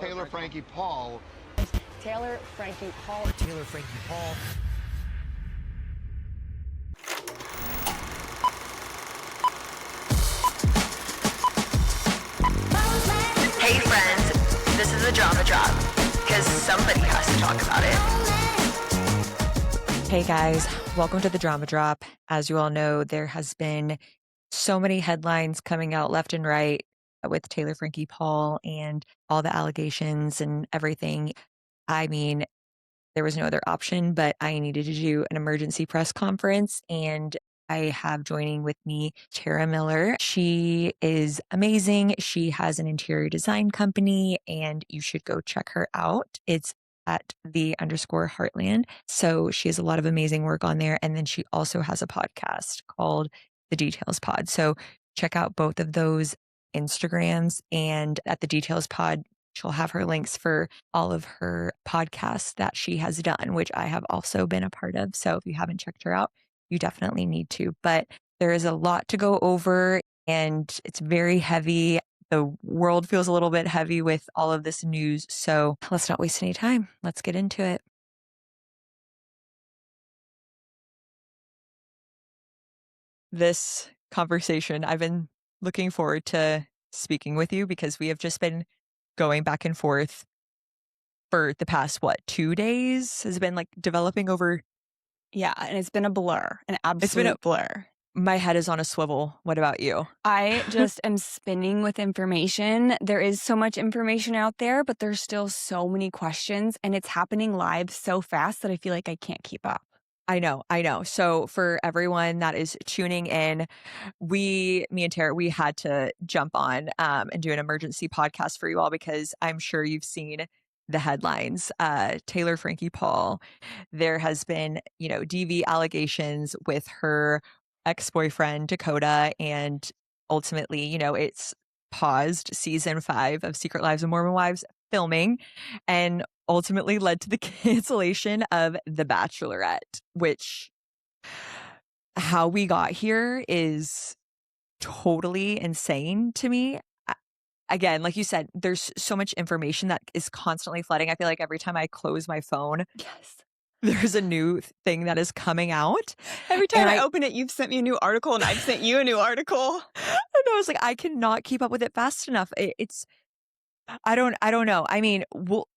Taylor Frankie Paul. Taylor Frankie Paul. Taylor Frankie Paul. Hey friends, this is a drama drop, because somebody has to talk about it. Hey guys, welcome to the Drama Drop. As you all know, there has been so many headlines coming out left and right with Taylor Frankie Paul and all the allegations and everything. I mean, there was no other option, but I needed to do an emergency press conference, and I have joining with me Tara Miller. She is amazing. She has an interior design company, and you should go check her out. It's at _Heartland. So she has a lot of amazing work on there. And then she also has a podcast called The Details Pod. So check out both of those Instagrams, and at The Details Pod, she'll have her links for all of her podcasts that she has done, which I have also been a part of. So if you haven't checked her out, you definitely need to. But there is a lot to go over, and it's very heavy. The world feels a little bit heavy with all of this news. So let's not waste any time. Let's get into it. This conversation, I've been looking forward to speaking with you because we have just been going back and forth for the past, 2 days? Has been like developing over. Yeah, and it's been a blur, an absolute blur. My head is on a swivel. What about you? I just am spinning with information. There is so much information out there, but there's still so many questions, and it's happening live so fast that I feel like I can't keep up. I know. So for everyone that is tuning in, me and Tara, we had to jump on and do an emergency podcast for you all because I'm sure you've seen the headlines. Taylor Frankie Paul, there has been, DV allegations with her ex-boyfriend Dakota, and ultimately, it's paused season 5 of Secret Lives of Mormon Wives filming, and ultimately led to the cancellation of The Bachelorette, which how we got here is totally insane to me. Again, like you said, there's so much information that is constantly flooding. I feel like every time I close my phone, Yes, there's a new thing that is coming out. every time I open it, you've sent me a new article, and I've sent you a new article. And I was like, I cannot keep up with it fast enough. I don't know. I mean,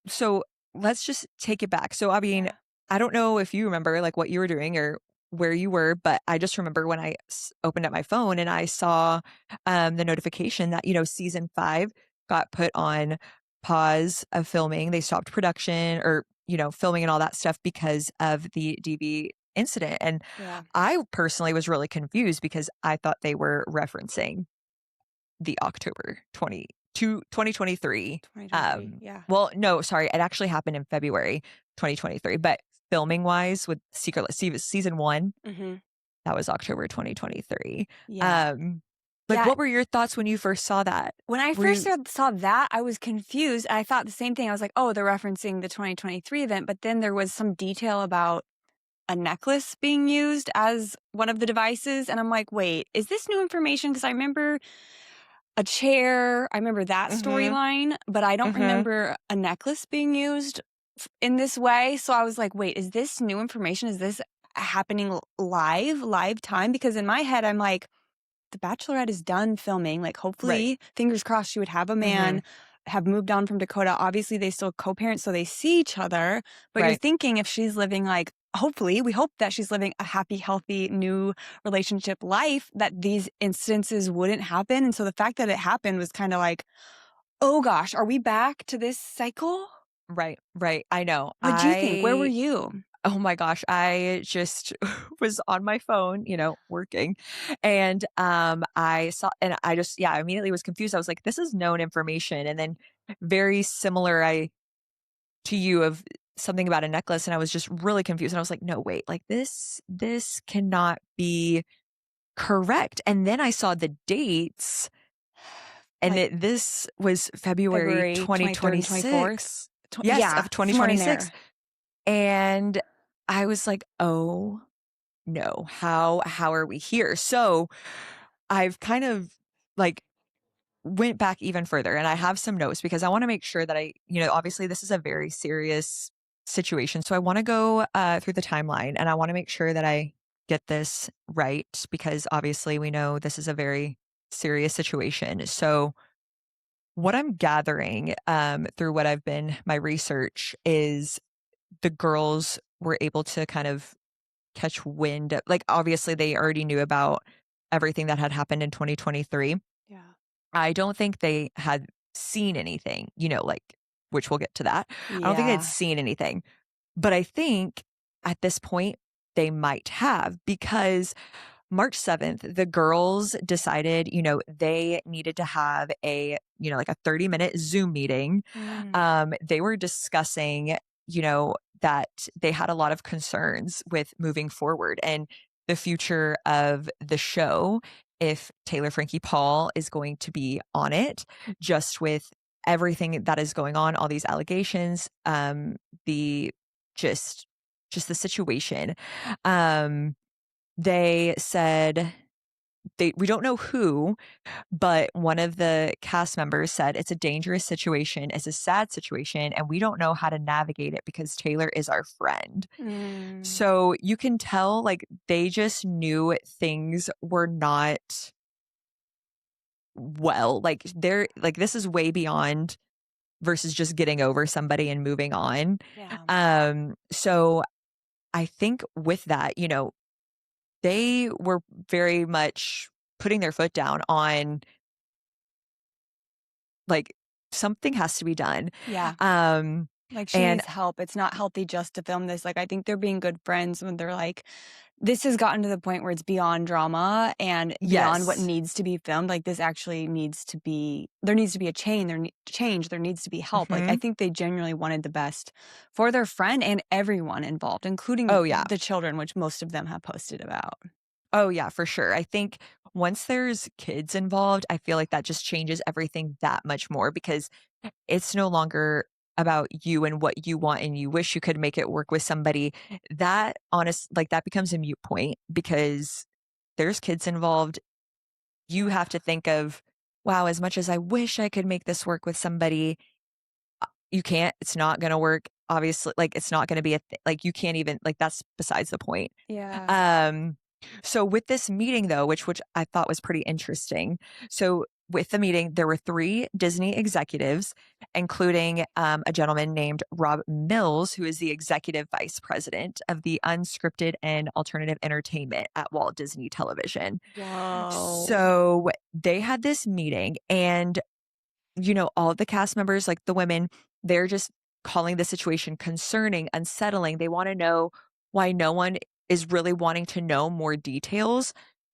so let's just take it back. So, I mean, I don't know if you remember like what you were doing or where you were, but I just remember when I opened up my phone and I saw the notification that, season 5 got put on pause of filming. They stopped production or, filming and all that stuff because of the DV incident. And I personally was really confused because I thought they were referencing the October 2023. Well, no, sorry. It actually happened in February 2023, but filming wise with Secret season 1, that was October 2023. What were your thoughts when you first saw that? When I first saw that, I was confused. I thought the same thing. I was like, oh, they're referencing the 2023 event. But then there was some detail about a necklace being used as one of the devices. And I'm like, wait, is this new information? Because I remember a chair. I remember that storyline, but I don't remember a necklace being used in this way. So I was like, wait, is this new information? Is this happening live time? Because in my head, I'm like, The Bachelorette is done filming. Like, hopefully, fingers crossed, she would have a man, have moved on from Dakota. Obviously, they still co-parent, so they see each other. But you're thinking if she's living like, hopefully, we hope that she's living a happy, healthy, new relationship life, that these instances wouldn't happen. And so the fact that it happened was kind of like, oh gosh, are we back to this cycle? Right. I know. What do you think? Where were you? Oh my gosh, I just was on my phone, working. And I saw, and I just, I immediately was confused. I was like, this is known information. And then very similar to you of something about a necklace. And I was just really confused. And I was like, no, wait, like this cannot be correct. And then I saw the dates, and this was February 2026. Yes, of 2026. And I was like, oh no, how are we here? So I've kind of like went back even further, and I have some notes because I want to make sure that obviously this is a very serious situation. So I want to go through the timeline, and I want to make sure that I get this right because obviously we know this is a very serious situation. So what I'm gathering through what I've been my research is the girls were able to kind of catch wind. Like obviously they already knew about everything that had happened in 2023. Yeah. I don't think they had seen anything, like which we'll get to that. I don't think they'd Yeah. seen anything. But I think at this point they might have because March 7th, the girls decided, they needed to have like a 30-minute Zoom meeting. They were discussing, that they had a lot of concerns with moving forward and the future of the show if Taylor Frankie Paul is going to be on it, just with everything that is going on, all these allegations, the just the situation. They said we don't know who, but one of the cast members said it's a dangerous situation, it's a sad situation, and we don't know how to navigate it because Taylor is our friend. So you can tell like they just knew things were not well. Like this is way beyond versus just getting over somebody and moving on. Yeah. So I think with that, they were very much putting their foot down on like something has to be done. Yeah. Like she And needs help. It's not healthy just to film this. Like I think they're being good friends when they're like, this has gotten to the point where it's beyond drama and beyond what yes. needs to be filmed. Like this actually needs to be, there needs to be a change. There needs to be help. Like I Mhm. think they genuinely wanted the best for their friend and everyone involved, including Oh, yeah. the children, which most of them have posted about. Oh, yeah, for sure. I think once there's kids involved, I feel like that just changes everything that much more because it's no longer about you and what you want and you wish you could make it work with somebody. That becomes a mute point because there's kids involved. You have to think of, wow, as much as I wish I could make this work with somebody, you can't. It's not going to work. Obviously, like it's not going to be like you can't even like that's besides the point. Yeah. So with this meeting though, which I thought was pretty interesting. So with the meeting, there were 3 Disney executives, including a gentleman named Rob Mills, who is the executive vice president of the unscripted and alternative entertainment at Walt Disney Television. Whoa. So they had this meeting and, all the cast members, like the women, they're just calling the situation concerning, unsettling. They want to know why no one is really wanting to know more details.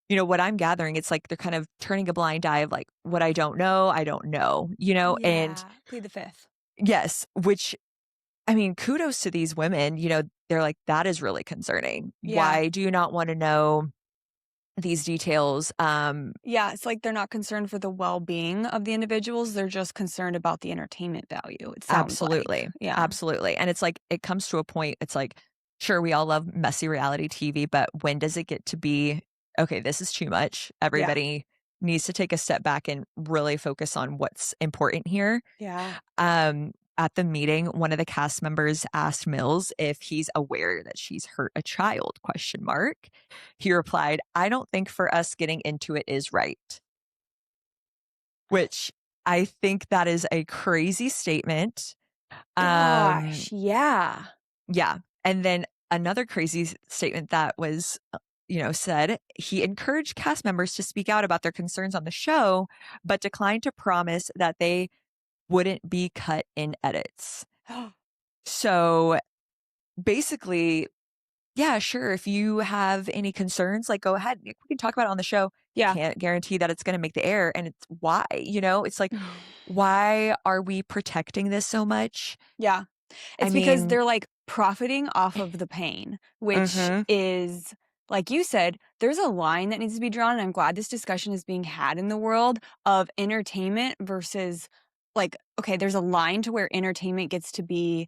What I'm gathering, it's like they're kind of turning a blind eye of like, what I don't know, and Yeah. Plead the fifth. yes, which I mean, kudos to these women, they're like, that is really concerning. Yeah. Why do you not want to know these details? Yeah, it's like they're not concerned for the well-being of the individuals. They're just concerned about the entertainment value, it sounds Absolutely. like. Yeah. Absolutely. And it's like, it comes to a point, it's like, sure, we all love messy reality TV, but when does it get to be, okay, this is too much. Everybody needs to take a step back and really focus on what's important here. Yeah. At the meeting, one of the cast members asked Mills if he's aware that she's hurt a child, question mark. He replied, I don't think for us getting into it is right. Which I think that is a crazy statement. Gosh, yeah. Yeah. And then another crazy statement that was, said he encouraged cast members to speak out about their concerns on the show, but declined to promise that they wouldn't be cut in edits. So basically, yeah, sure. If you have any concerns, like go ahead. We can talk about it on the show. Yeah. Can't guarantee that it's going to make the air. And it's why, it's like, why are we protecting this so much? Yeah. It's I because mean, they're like profiting off of the pain, which mhm. is, like you said, there's a line that needs to be drawn. And I'm glad this discussion is being had in the world of entertainment versus like, okay, there's a line to where entertainment gets to be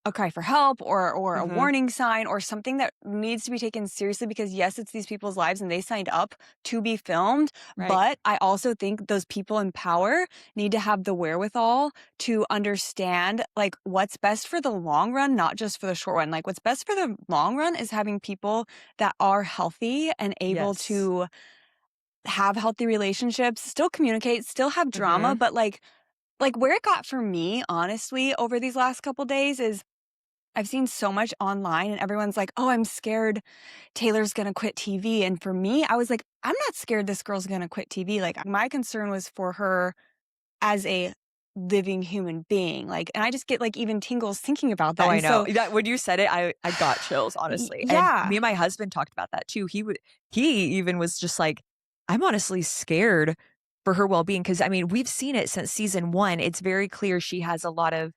a cry for help or a Mhm. warning sign or something that needs to be taken seriously because yes, it's these people's lives and they signed up to be filmed. Right. But I also think those people in power need to have the wherewithal to understand like what's best for the long run, not just for the short run. Like what's best for the long run is having people that are healthy and able Yes. to have healthy relationships, still communicate, still have drama, Mhm. but like where it got for me honestly over these last couple days is I've seen so much online and everyone's like, "Oh, I'm scared Taylor's gonna quit TV." And for me, I was like, "I'm not scared this girl's gonna quit TV." Like, my concern was for her as a living human being. Like, and I just get like even tingles thinking about Oh, that. I And know. so, That when you said it, I got chills, honestly. And yeah, me and my husband talked about that too. He even was just like, "I'm honestly scared for her well-being," because I mean, we've seen it since season 1. It's very clear she has a lot of,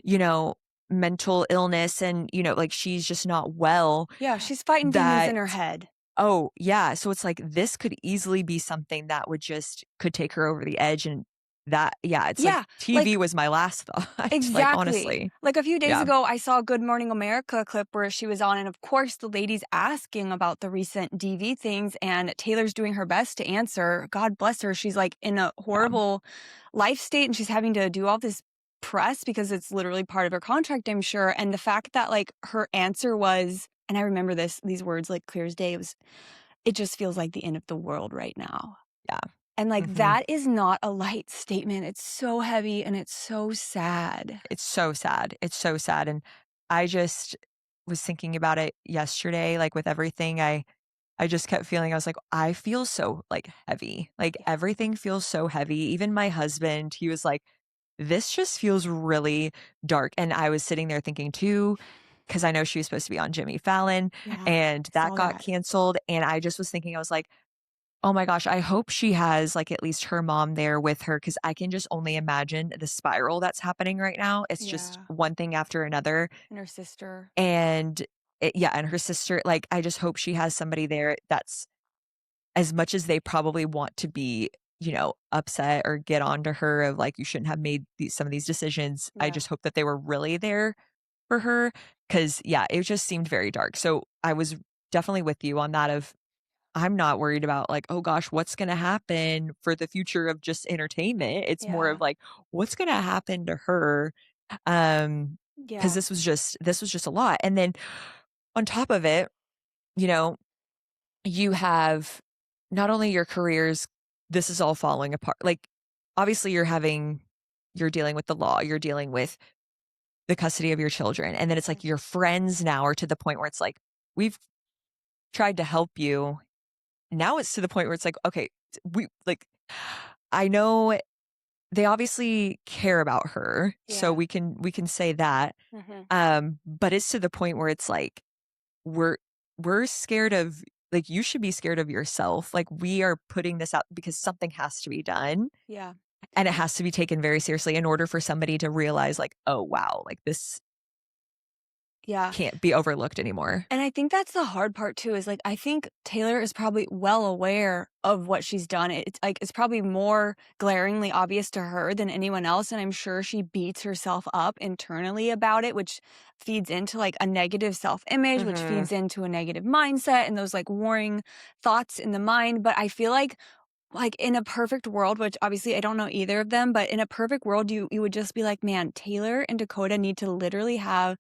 you know, mental illness and, like, she's just not well yeah, she's fighting demons that in her head. oh, yeah. So it's like this could easily be something that could take her over the edge and that yeah, it's like Yeah, TV like was my last thought, like, exactly. honestly. Like a few days Yeah. ago, I saw a Good Morning America clip where she was on, and of course, the lady's asking about the recent DV things, and Taylor's doing her best to answer. God bless her. She's like in a Yeah. horrible life state, and she's having to do all this press because it's literally part of her contract, I'm sure. And the fact that like her answer was, and I remember these words like clear as day, it just feels like the end of the world right now. Yeah. And like Mhm. that is not a light statement. It's so heavy and it's so sad. It's so sad. It's so sad, and I just was thinking about it yesterday, like, with everything, I just kept feeling I was like, "I feel so, like, heavy." Like, Yeah. everything feels so heavy. Even my husband, he was like, "This just feels really dark," and I was sitting there thinking too, because I know she was supposed to be on Jimmy Fallon, Yeah, and I that saw got that. canceled, and I just was thinking, I was like, "Oh my gosh, I hope she has, like, at least her mom there with her, because I can just only imagine the spiral that's happening right now. It's just Yeah, one thing after another, and her sister. and yeah, and her sister, like, I just hope she has somebody there that's as much as they probably want to be, upset or get onto her of, like, "You shouldn't have made some of these decisions." I Yeah, just hope that they were really there for her, because yeah, it just seemed very dark. So, I was definitely with you on that of I'm not worried about like, "Oh gosh, what's gonna happen for the future of just entertainment?" It's more of yeah, like, "What's gonna happen to her?" Um, because yeah, this was just a lot. And then on top of it, you know, you have not only your careers, this is all falling apart. Like, obviously you're dealing with the law, you're dealing with the custody of your children, and then it's like mhm, your friends now are to the point where it's like, "We've tried to help you." Now it's to the point where it's like, okay, we like I know they obviously care about her, so yeah, we can say that. mhm, But it's to the point where it's like we're we're scared of like you should be scared of yourself. Like we are putting this out because something has to be done yeah, and it has to be taken very seriously in order for somebody to realize like, oh wow, like this yeah. can't be overlooked anymore. And I think that's the hard part too, is like I think Taylor is probably well aware of what she's done. It's like it's probably more glaringly obvious to her than anyone else. And I'm sure she beats herself up internally about it, which feeds into like a negative self-image, which Mhm. feeds into a negative mindset and those like warring thoughts in the mind. But I feel like in a perfect world, which obviously I don't know either of them, but in a perfect world, you would just be like, man, Taylor and Dakota need to literally have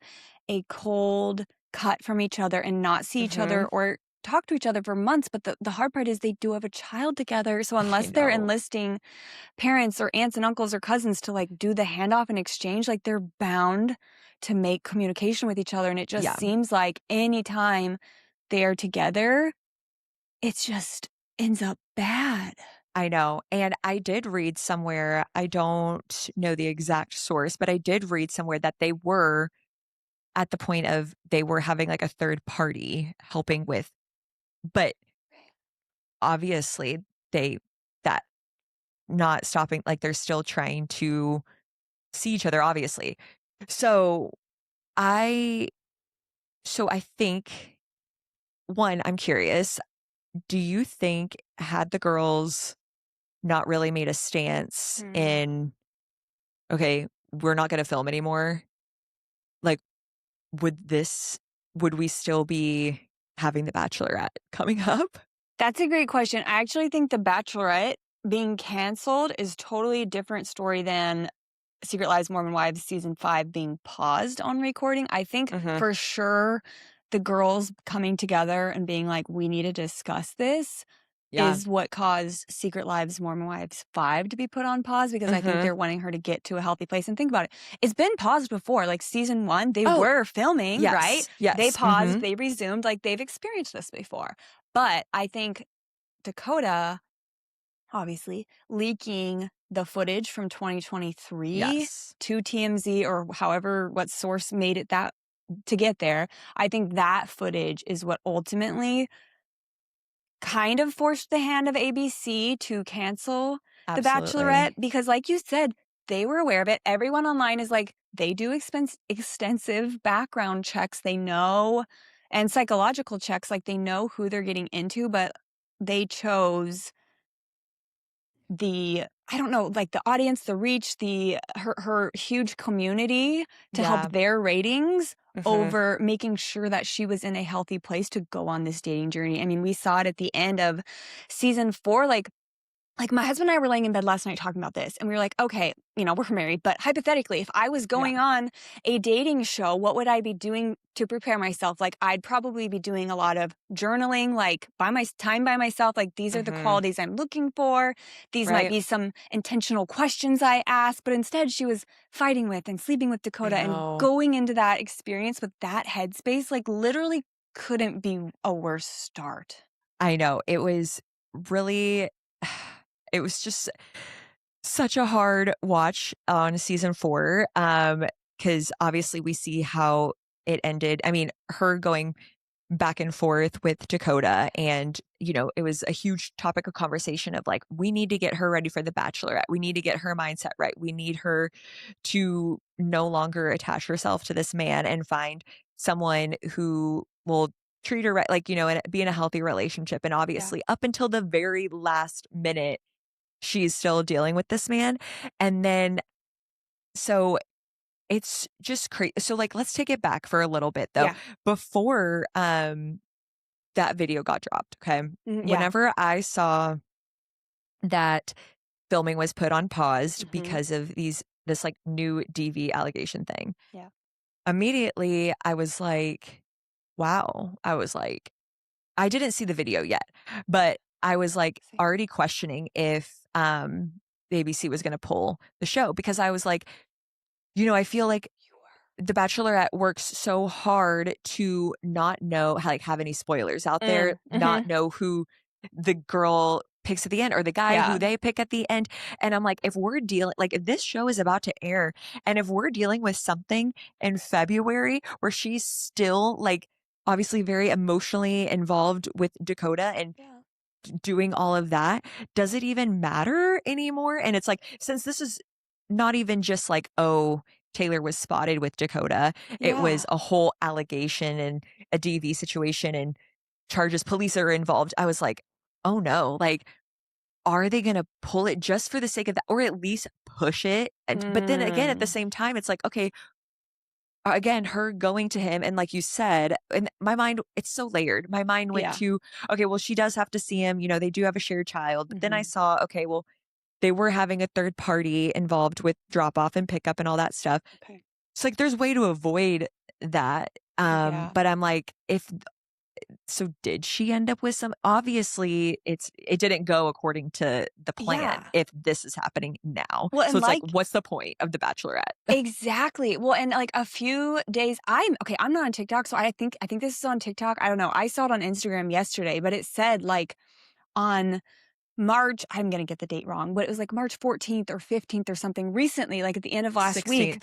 a cold cut from each other and not see each other Mhm. or talk to each other for months. But the hard part is they do have a child together. So I unless they're know. enlisting parents or aunts and uncles or cousins to like do the handoff and exchange, like they're bound to make communication with each other. And it just Yeah. seems like anytime they are together, it just ends up bad. I know. And I did read somewhere, I don't know the exact source, but I did read somewhere that they were at the point of they were having like a third party helping with, but obviously they, that not stopping, like they're still trying to see each other, obviously. So I, I think one, I'm curious, do you think had the girls not really made a stance Mm. in, okay, we're not going to film anymore. Like, would we still be having The Bachelorette coming up? That's a great question. I actually think The Bachelorette being canceled is totally a different story than Secret Lives of Mormon Wives season 5 being paused on recording. I think Mhm. for sure the girls coming together and being like, we need to discuss this Yeah. is what caused Secret Lives of Mormon Wives 5 to be put on pause, because I think Mhm. they're wanting her to get to a healthy place. And think about it. It's been paused before. Like season 1, they Oh, were filming, right? yes. They Yes. paused, Mhm. they resumed. Like they've experienced this before. But I think Dakota, obviously, leaking the footage from 2023 Yes. to TMZ or however what source made it that to get there. I think that footage is what ultimately kind of forced the hand of ABC to cancel The Bachelorette, Absolutely. because like you said, they were aware of it. Everyone online is like, they do extensive background checks. They know, and psychological checks, like they know who they're getting into, but they chose I don't know, like the audience, the reach, her huge community to Yeah. help their ratings Mhm. over making sure that she was in a healthy place to go on this dating journey. I mean, we saw it at the end of season 4, like my husband and I were laying in bed last night talking about this, and we were like, okay, we're married, but hypothetically, if I was Yeah. going on a dating show, what would I be doing to prepare myself? Like, I'd probably be doing a lot of journaling, like time by myself. Like, these are the Mhm. qualities I'm looking for. These might Right? be some intentional questions I ask. But instead, she was fighting with and sleeping with I Dakota and know. going into that experience with that headspace, like, literally couldn't be a worse start. I know. It was really it was just such a hard watch on season 4, because obviously we see how it ended. I mean, her going back and forth with Dakota, and, it was a huge topic of conversation of like, we need to get her ready for The Bachelorette. We need to get her mindset right. We need her to no longer attach herself to this man and find someone who will treat her right, like, and be in a healthy relationship. And Yeah. obviously, up until the very last minute, she's still dealing with this man. And then, so it's just crazy. So, like, let's take it back for a little bit though. Yeah. Before that video got dropped, okay? Yeah. Whenever I saw that filming was put on pause Mhm. because of this like new DV allegation thing, Yeah. immediately I was like, wow. I was like, I didn't see the video yet, but I was like Same. already questioning if the ABC was going to pull the show, because I was like, I feel like The Bachelorette works so hard to not know, like, have any spoilers out there, not Mhm. know who the girl picks at the end or the guy who Yeah. they pick at the end. And I'm like, if this show is about to air and if we're dealing with something in February where she's still like obviously very emotionally involved with Dakota and Yeah. doing all of that, does it even matter anymore? And it's like, since this is not even just like, oh, Taylor was spotted with Dakota, it was Yeah. a whole allegation and a DV situation and charges, police are involved. I was like, oh no, like, are they going to pull it just for the sake of that, or at least push it? But then again, at the Mm. same time, it's like, okay, again, her going to him, and like you said, and my mind, it's so layered. My mind went Yeah. to, okay, well, she does have to see him. They do have a shared child. But then I Mhm. saw, okay, well, they were having a third party involved with drop off and pickup and all that stuff. Okay. It's like there's way to avoid that. Yeah. But I'm like, so did she end up with some, obviously it didn't go according to the plan Yeah. if this is happening now. Well, So and it's like, like what's the point of The Bachelorette? exactly. Well, and like a few days I'm not on TikTok, so I think this is on TikTok. I don't know. I saw it on Instagram yesterday, but it said like on March, I'm going to get the date wrong, but it was like March 14th or 15th or something recently, like at the end of last week. 16th.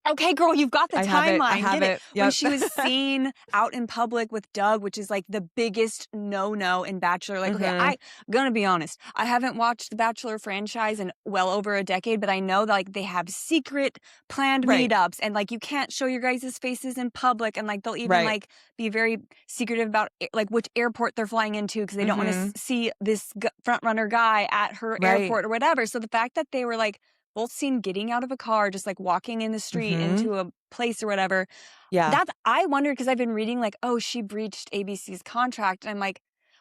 Okay, girl, you've got the I have it. I timeline. have Get it. it. When Yep. she was seen out in public with Doug, which is like the biggest no-no in Bachelor. Like, okay, Mhm. I'm gonna be honest. I haven't watched the Bachelor franchise in well over a decade, but I know that like they have secret planned Right. meetups and like you can't show your guys' faces in public, and like they'll even Right. like be very secretive about like which airport they're flying into because they don't want to Mhm. see this front runner guy at her Right. airport or whatever. So the fact that they were like both seen getting out of a car, just like walking in the street Mhm. into a place or whatever. Yeah. I wondered because I've been reading like, oh, she breached ABC's contract. And I'm like,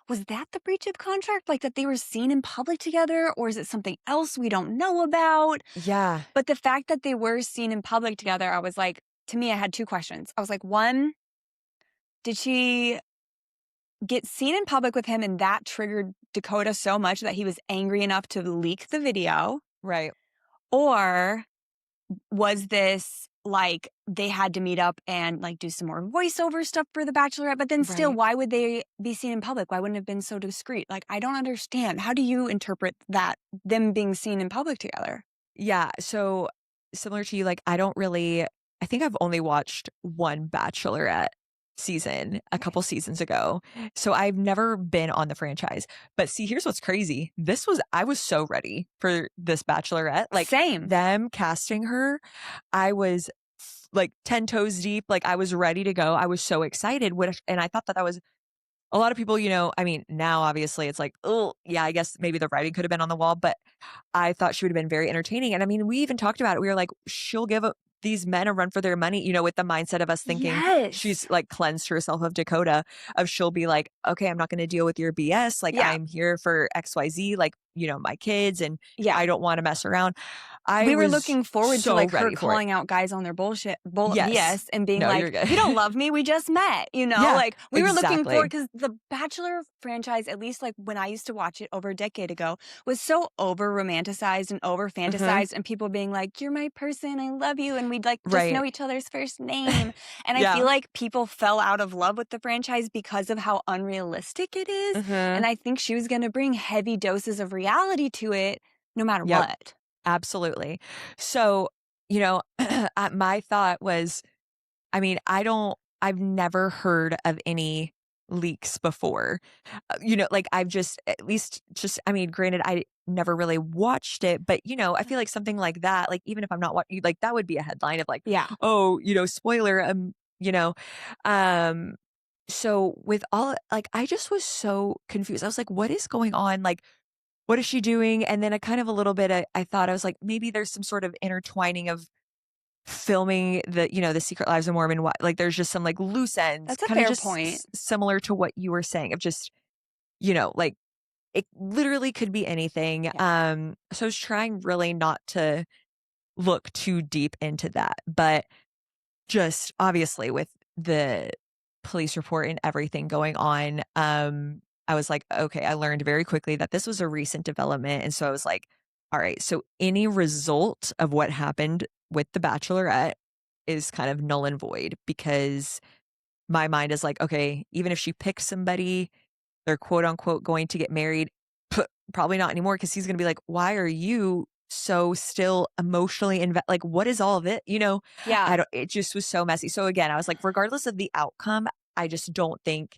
was that the breach of contract? Like that they were seen in public together? Or is it something else we don't know about? Yeah. But the fact that they were seen in public together, I was like, to me, I had two questions. I was like, one, did she get seen in public with him and that triggered Dakota so much that he was angry enough to leak the video? Right. Or was this like they had to meet up and like do some more voiceover stuff for the Bachelorette? But then still, Right. why would they be seen in public? Why wouldn't it have been so discreet? Like, I don't understand. How do you interpret that, them being seen in public together? Yeah. So similar to you, like I think I've only watched one Bachelorette season a couple seasons ago. So I've never been on the franchise. But see, here's what's crazy. I was so ready for this Bachelorette. Like Same. them casting her, I was like 10 toes deep. Like I was ready to go. I was so excited. And I thought that was a lot of people, I mean, now obviously it's like, oh, yeah, I guess maybe the writing could have been on the wall, but I thought she would have been very entertaining. And I mean, we even talked about it. We were like, she'll give these men a run for their money, with the mindset of us thinking she's Yes. like cleansed herself of Dakota, of she'll be like, okay, I'm not going to deal with your BS. Like, Yeah. I'm here for XYZ, like, my kids, and Yeah. I don't want to mess around. We were was looking forward so to like her ready for it. calling out guys on their bullshit, Yes. BS, and being No, like, you're good. "You don't love me. We just met." Yeah, Like we were looking exactly. forward because the Bachelor franchise, at least like when I used to watch it over a decade ago, was so over romanticized and over fantasized, and people being like, "You're my person. I love you," and we'd like just Right. know each other's first name. And I Yeah. feel like people fell out of love with the franchise because of how unrealistic it is. Mhm. And I think she was going to bring heavy doses of reality to it, no matter Yep. what. Absolutely. So, my thought was, I mean, I've never heard of any leaks before. Like I've just, at least just, I mean, granted, I never really watched it, but I feel like something like that, like even if I'm not watching, like that would be a headline of like, Yeah. oh, spoiler, um, so with all, like, I just was so confused. I was like, what is going on? Like, what is she doing? And then a little bit, I thought, I was like, maybe there's some sort of intertwining of filming the Secret Lives of Mormon. Like there's just some like loose ends, That's a kind of fair just point. similar to what you were saying of just, like it literally could be anything. So I was trying really not to look too deep into that, but just obviously with the police report and everything going on, I was like, okay, I learned very quickly that this was a recent development. And so I was like, all right, so any result of what happened with the Bachelorette is kind of null and void, because my mind is like, okay, even if she picks somebody, they're quote unquote going to get married, probably not anymore, because he's going to be like, why are you so still emotionally like, what is all of it? Yeah. It just was so messy. So again, I was like, regardless of the outcome, I just don't think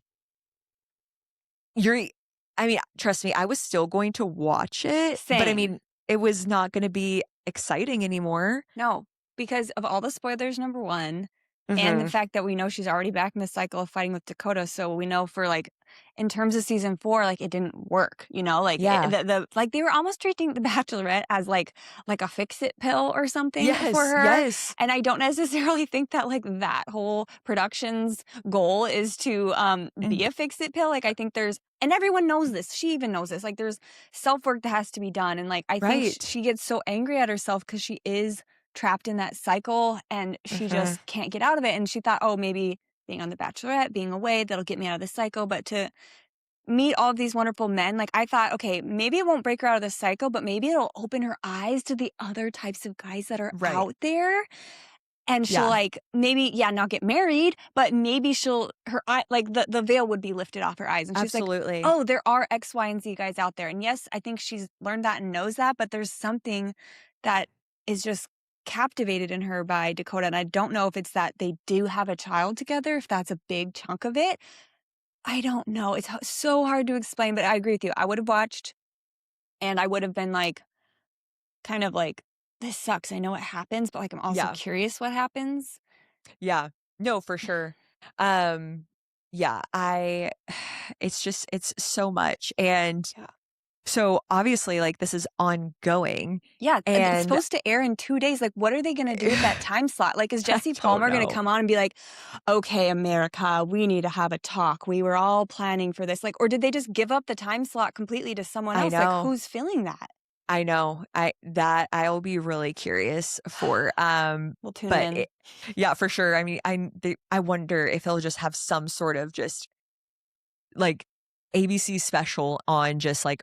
I mean, trust me, I was still going to watch it, but I Same. mean, it was not going to be exciting anymore. No, because of all the spoilers, number one, and the Mhm. fact that we know she's already back in the cycle of fighting with Dakota. So we know for like, in terms of season 4, like it didn't work, like Yeah. like they were almost treating the Bachelorette as like a fix-it pill or something Yes, for her. yes. And I don't necessarily think that like that whole production's goal is to be a fix-it pill. Like I think and everyone knows this. She even knows this. Like there's self-work that has to be done. And like I think Right. she gets so angry at herself because she is trapped in that cycle and she Mhm. just can't get out of it. And she thought, oh, maybe being on the Bachelorette, being away, that'll get me out of the cycle. But to meet all of these wonderful men, like I thought, okay, maybe it won't break her out of the cycle, but maybe it'll open her eyes to the other types of guys that are Right. out there. And she'll Yeah. like maybe, not get married, but maybe her eye, like the veil would be lifted off her eyes. And she's like, Absolutely. oh, there are X, Y, and Z guys out there. And yes, I think she's learned that and knows that, but there's something that is just captivated in her by Dakota. And I don't know if it's that they do have a child together, if that's a big chunk of it. I don't know. It's so hard to explain, but I agree with you. I would have watched and I would have been like, kind of like, this sucks. I know what happens, but like, I'm also Yeah. curious what happens. Yeah. No, for sure. Yeah, it's so much. And Yeah. So obviously, like, this is ongoing. Yeah, and it's And supposed to air in 2 days. Like, what are they gonna do with that time slot? Like, is I Jesse don't Palmer gonna know. come on and be like, "Okay, America, we need to have a talk. We were all planning for this." Like, or did they just give up the time slot completely to someone I else? Like, know. who's filling that? I know. I'll be really curious for, We'll tune but in. yeah, for sure. I mean, I wonder if they'll just have some sort of just, like, ABC special on just, like,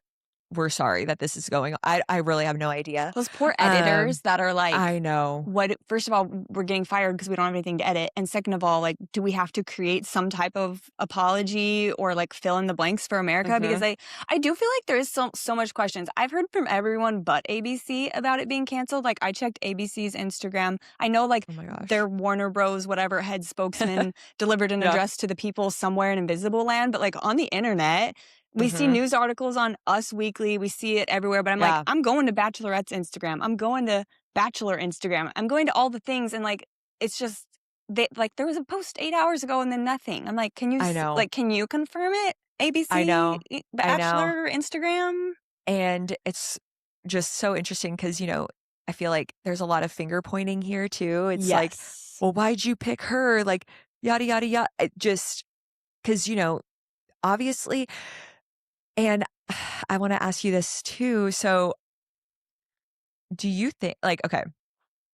"We're sorry that this is going on." I really have no idea. Those poor Um, editors that are like, I know. what first of all, we're getting fired because we don't have anything to edit, and second of all, like, do we have to create some type of apology or, like, fill in the blanks for America? Because Mhm. I do feel like there is so much questions. I've heard from everyone but ABC about it being canceled. Like, I checked ABC's Instagram. I know, like, Oh my their gosh. Warner Bros. Whatever head spokesman delivered an Yeah. address to the people somewhere in Invisible Land, but, like, on the internet, we see Mhm. news articles on Us Weekly. We see it everywhere. But I'm like, Yeah. I'm going to Bachelorette's Instagram. I'm going to Bachelor Instagram. I'm going to all the things. And like, it's just, like, there was a post 8 hours ago and then nothing. I'm like, I know. can you confirm it? I ABC, know. I know. Bachelor, Instagram? And it's just so interesting because, I feel like there's a lot of finger pointing here too. It's like, Yes. well, why'd you pick her? Like, yada, yada, yada. It just because, obviously, and I want to ask you this too. So, do you think, like, okay,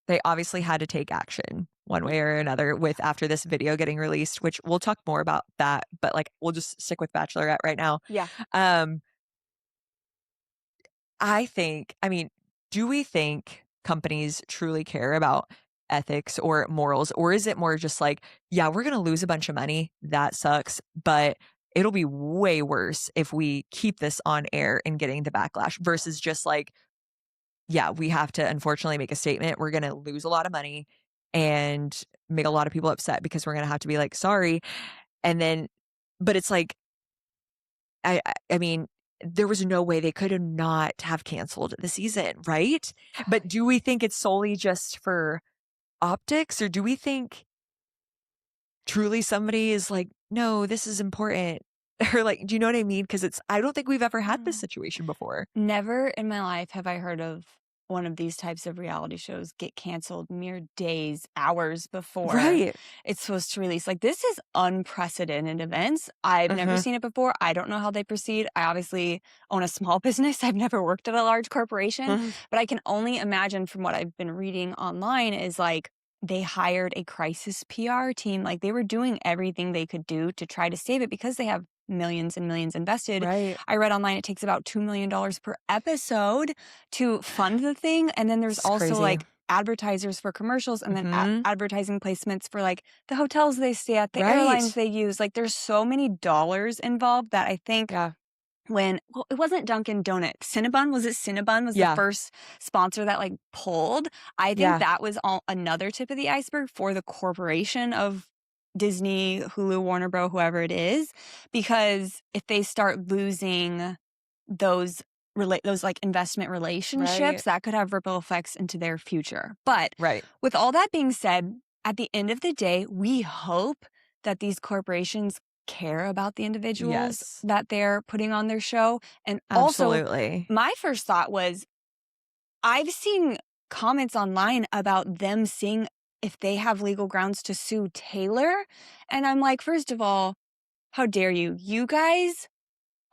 they obviously had to take action one way or another with after this video getting released, which we'll talk more about that, but like, we'll just stick with Bachelorette right now. Yeah. Um, I mean, do we think companies truly care about ethics or morals? Or is it more just like, yeah, we're going to lose a bunch of money. That sucks. But it'll be way worse if we keep this on air and getting the backlash versus just like, yeah, we have to unfortunately make a statement. We're going to lose a lot of money and make a lot of people upset because we're going to have to be like, sorry. And then, but it's like, I mean, there was no way they could have not have canceled the season, right? But do we think it's solely just for optics, or do we think truly somebody is like, "No, this is important," or like, do you know what I mean? Because I don't think we've ever had this Mm. situation before. Never in my life have I heard of one of these types of reality shows get canceled mere days, hours before Right. it's supposed to release. Like, this is unprecedented events. I've never Mhm. seen it before. I don't know how they proceed. I obviously own a small business. I've never worked at a large corporation, Mhm. but I can only imagine from what I've been reading online is like they hired a crisis PR team. Like, they were doing everything they could do to try to save it because they have millions and millions invested. Right. I read online it takes about $2 million per episode to fund the thing. And then there's It's also crazy. like advertisers for commercials and then Mhm. advertising placements for like the hotels they stay at, the airlines Right. they use. Like, there's so many dollars involved that I think Yeah. well, it wasn't Dunkin' Donut. Cinnabon, was it Cinnabon was the Yeah. first sponsor that like pulled? I think Yeah. that was all another tip of the iceberg for the corporation of Disney, Hulu, Warner Bros., whoever it is, because if they start losing those those like investment Right. relationships, that could have ripple effects into their future. But Right. with all that being said, at the end of the day, we hope that these corporations care about the individuals Yes. that they're putting on their show. And also, Absolutely. my first thought was I've seen comments online about them seeing if they have legal grounds to sue Taylor. And I'm like, first of all, how dare you? You guys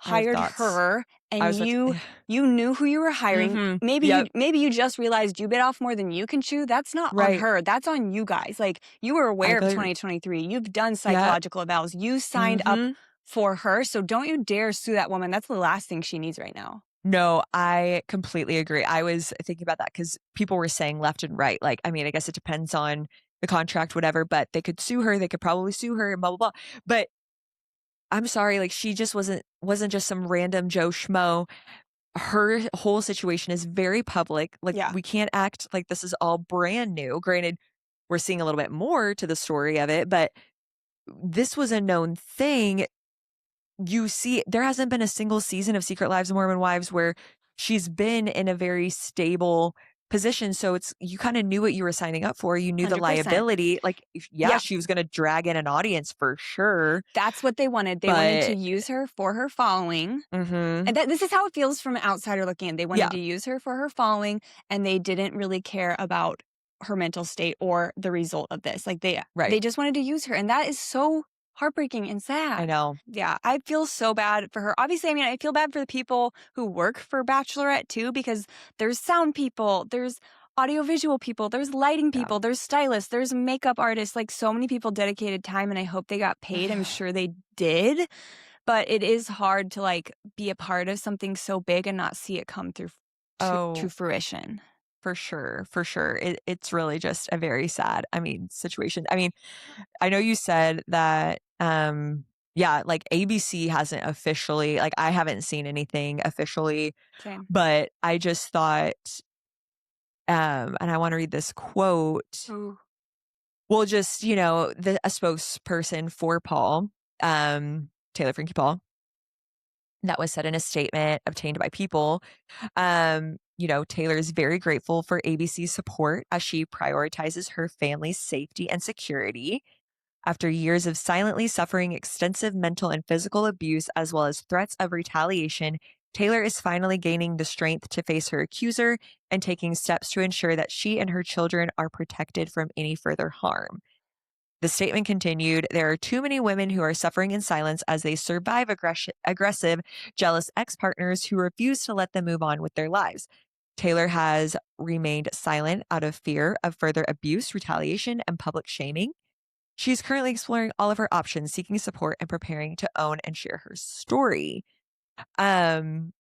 I have hired thoughts. her I and was about to you knew who you were hiring. Mhm. Yep. Maybe you just realized you bit off more than you can chew. That's not on Right. her. That's on you guys. Like, you were I aware of could 2023. You've done Yeah. psychological evals. You signed up Mhm. for her. So don't you dare sue that woman. That's the last thing she needs right now. No, I completely agree. I was thinking about that because people were saying left and right. Like, I mean, I guess it depends on the contract, whatever, but they could sue her. They could probably sue her and blah, blah, blah. But I'm sorry, like she just wasn't just some random Joe Schmo. Her whole situation is very public. Like Yeah. we can't act like this is all brand new. Granted, we're seeing a little bit more to the story of it, but this was a known thing. You see, there hasn't been a single season of Secret Lives of Mormon Wives where she's been in a very stable position. So you kind of knew what you were signing up for. You knew the 100%. liability. Like, Yeah. she was going to drag in an audience for sure. That's what they wanted. They wanted to But use her for her following. mhm. And this is how it feels from an outsider looking in. They wanted to use her for her following, and they didn't really care about her mental state or the result of this. Like they just wanted to use her. And that is so heartbreaking and sad. I know. Yeah, I feel so bad for her. Obviously, I mean, I feel bad for the people who work for Bachelorette too, because there's sound people, there's audiovisual people, there's lighting people, there's stylists, there's makeup artists, like so many people dedicated time, and I hope they got paid. I'm sure they did. But it is hard to like be a part of something so big and not see it come through to fruition. For sure. For sure. It's really just a very sad, situation. I mean, I know you said that, like ABC hasn't officially, like I haven't seen anything officially, Same. but I just thought, and I want to read this quote. Ooh. Well, just, a spokesperson for Paul, Taylor Frankie Paul, that was said in a statement obtained by People. Taylor is very grateful for ABC's support as she prioritizes her family's safety and security. After years of silently suffering extensive mental and physical abuse, as well as threats of retaliation, Taylor is finally gaining the strength to face her accuser and taking steps to ensure that she and her children are protected from any further harm. The statement continued, there are too many women who are suffering in silence as they survive aggressive, jealous ex-partners who refuse to let them move on with their lives. Taylor has remained silent out of fear of further abuse, retaliation, and public shaming. She's currently exploring all of her options, seeking support, and preparing to own and share her story. And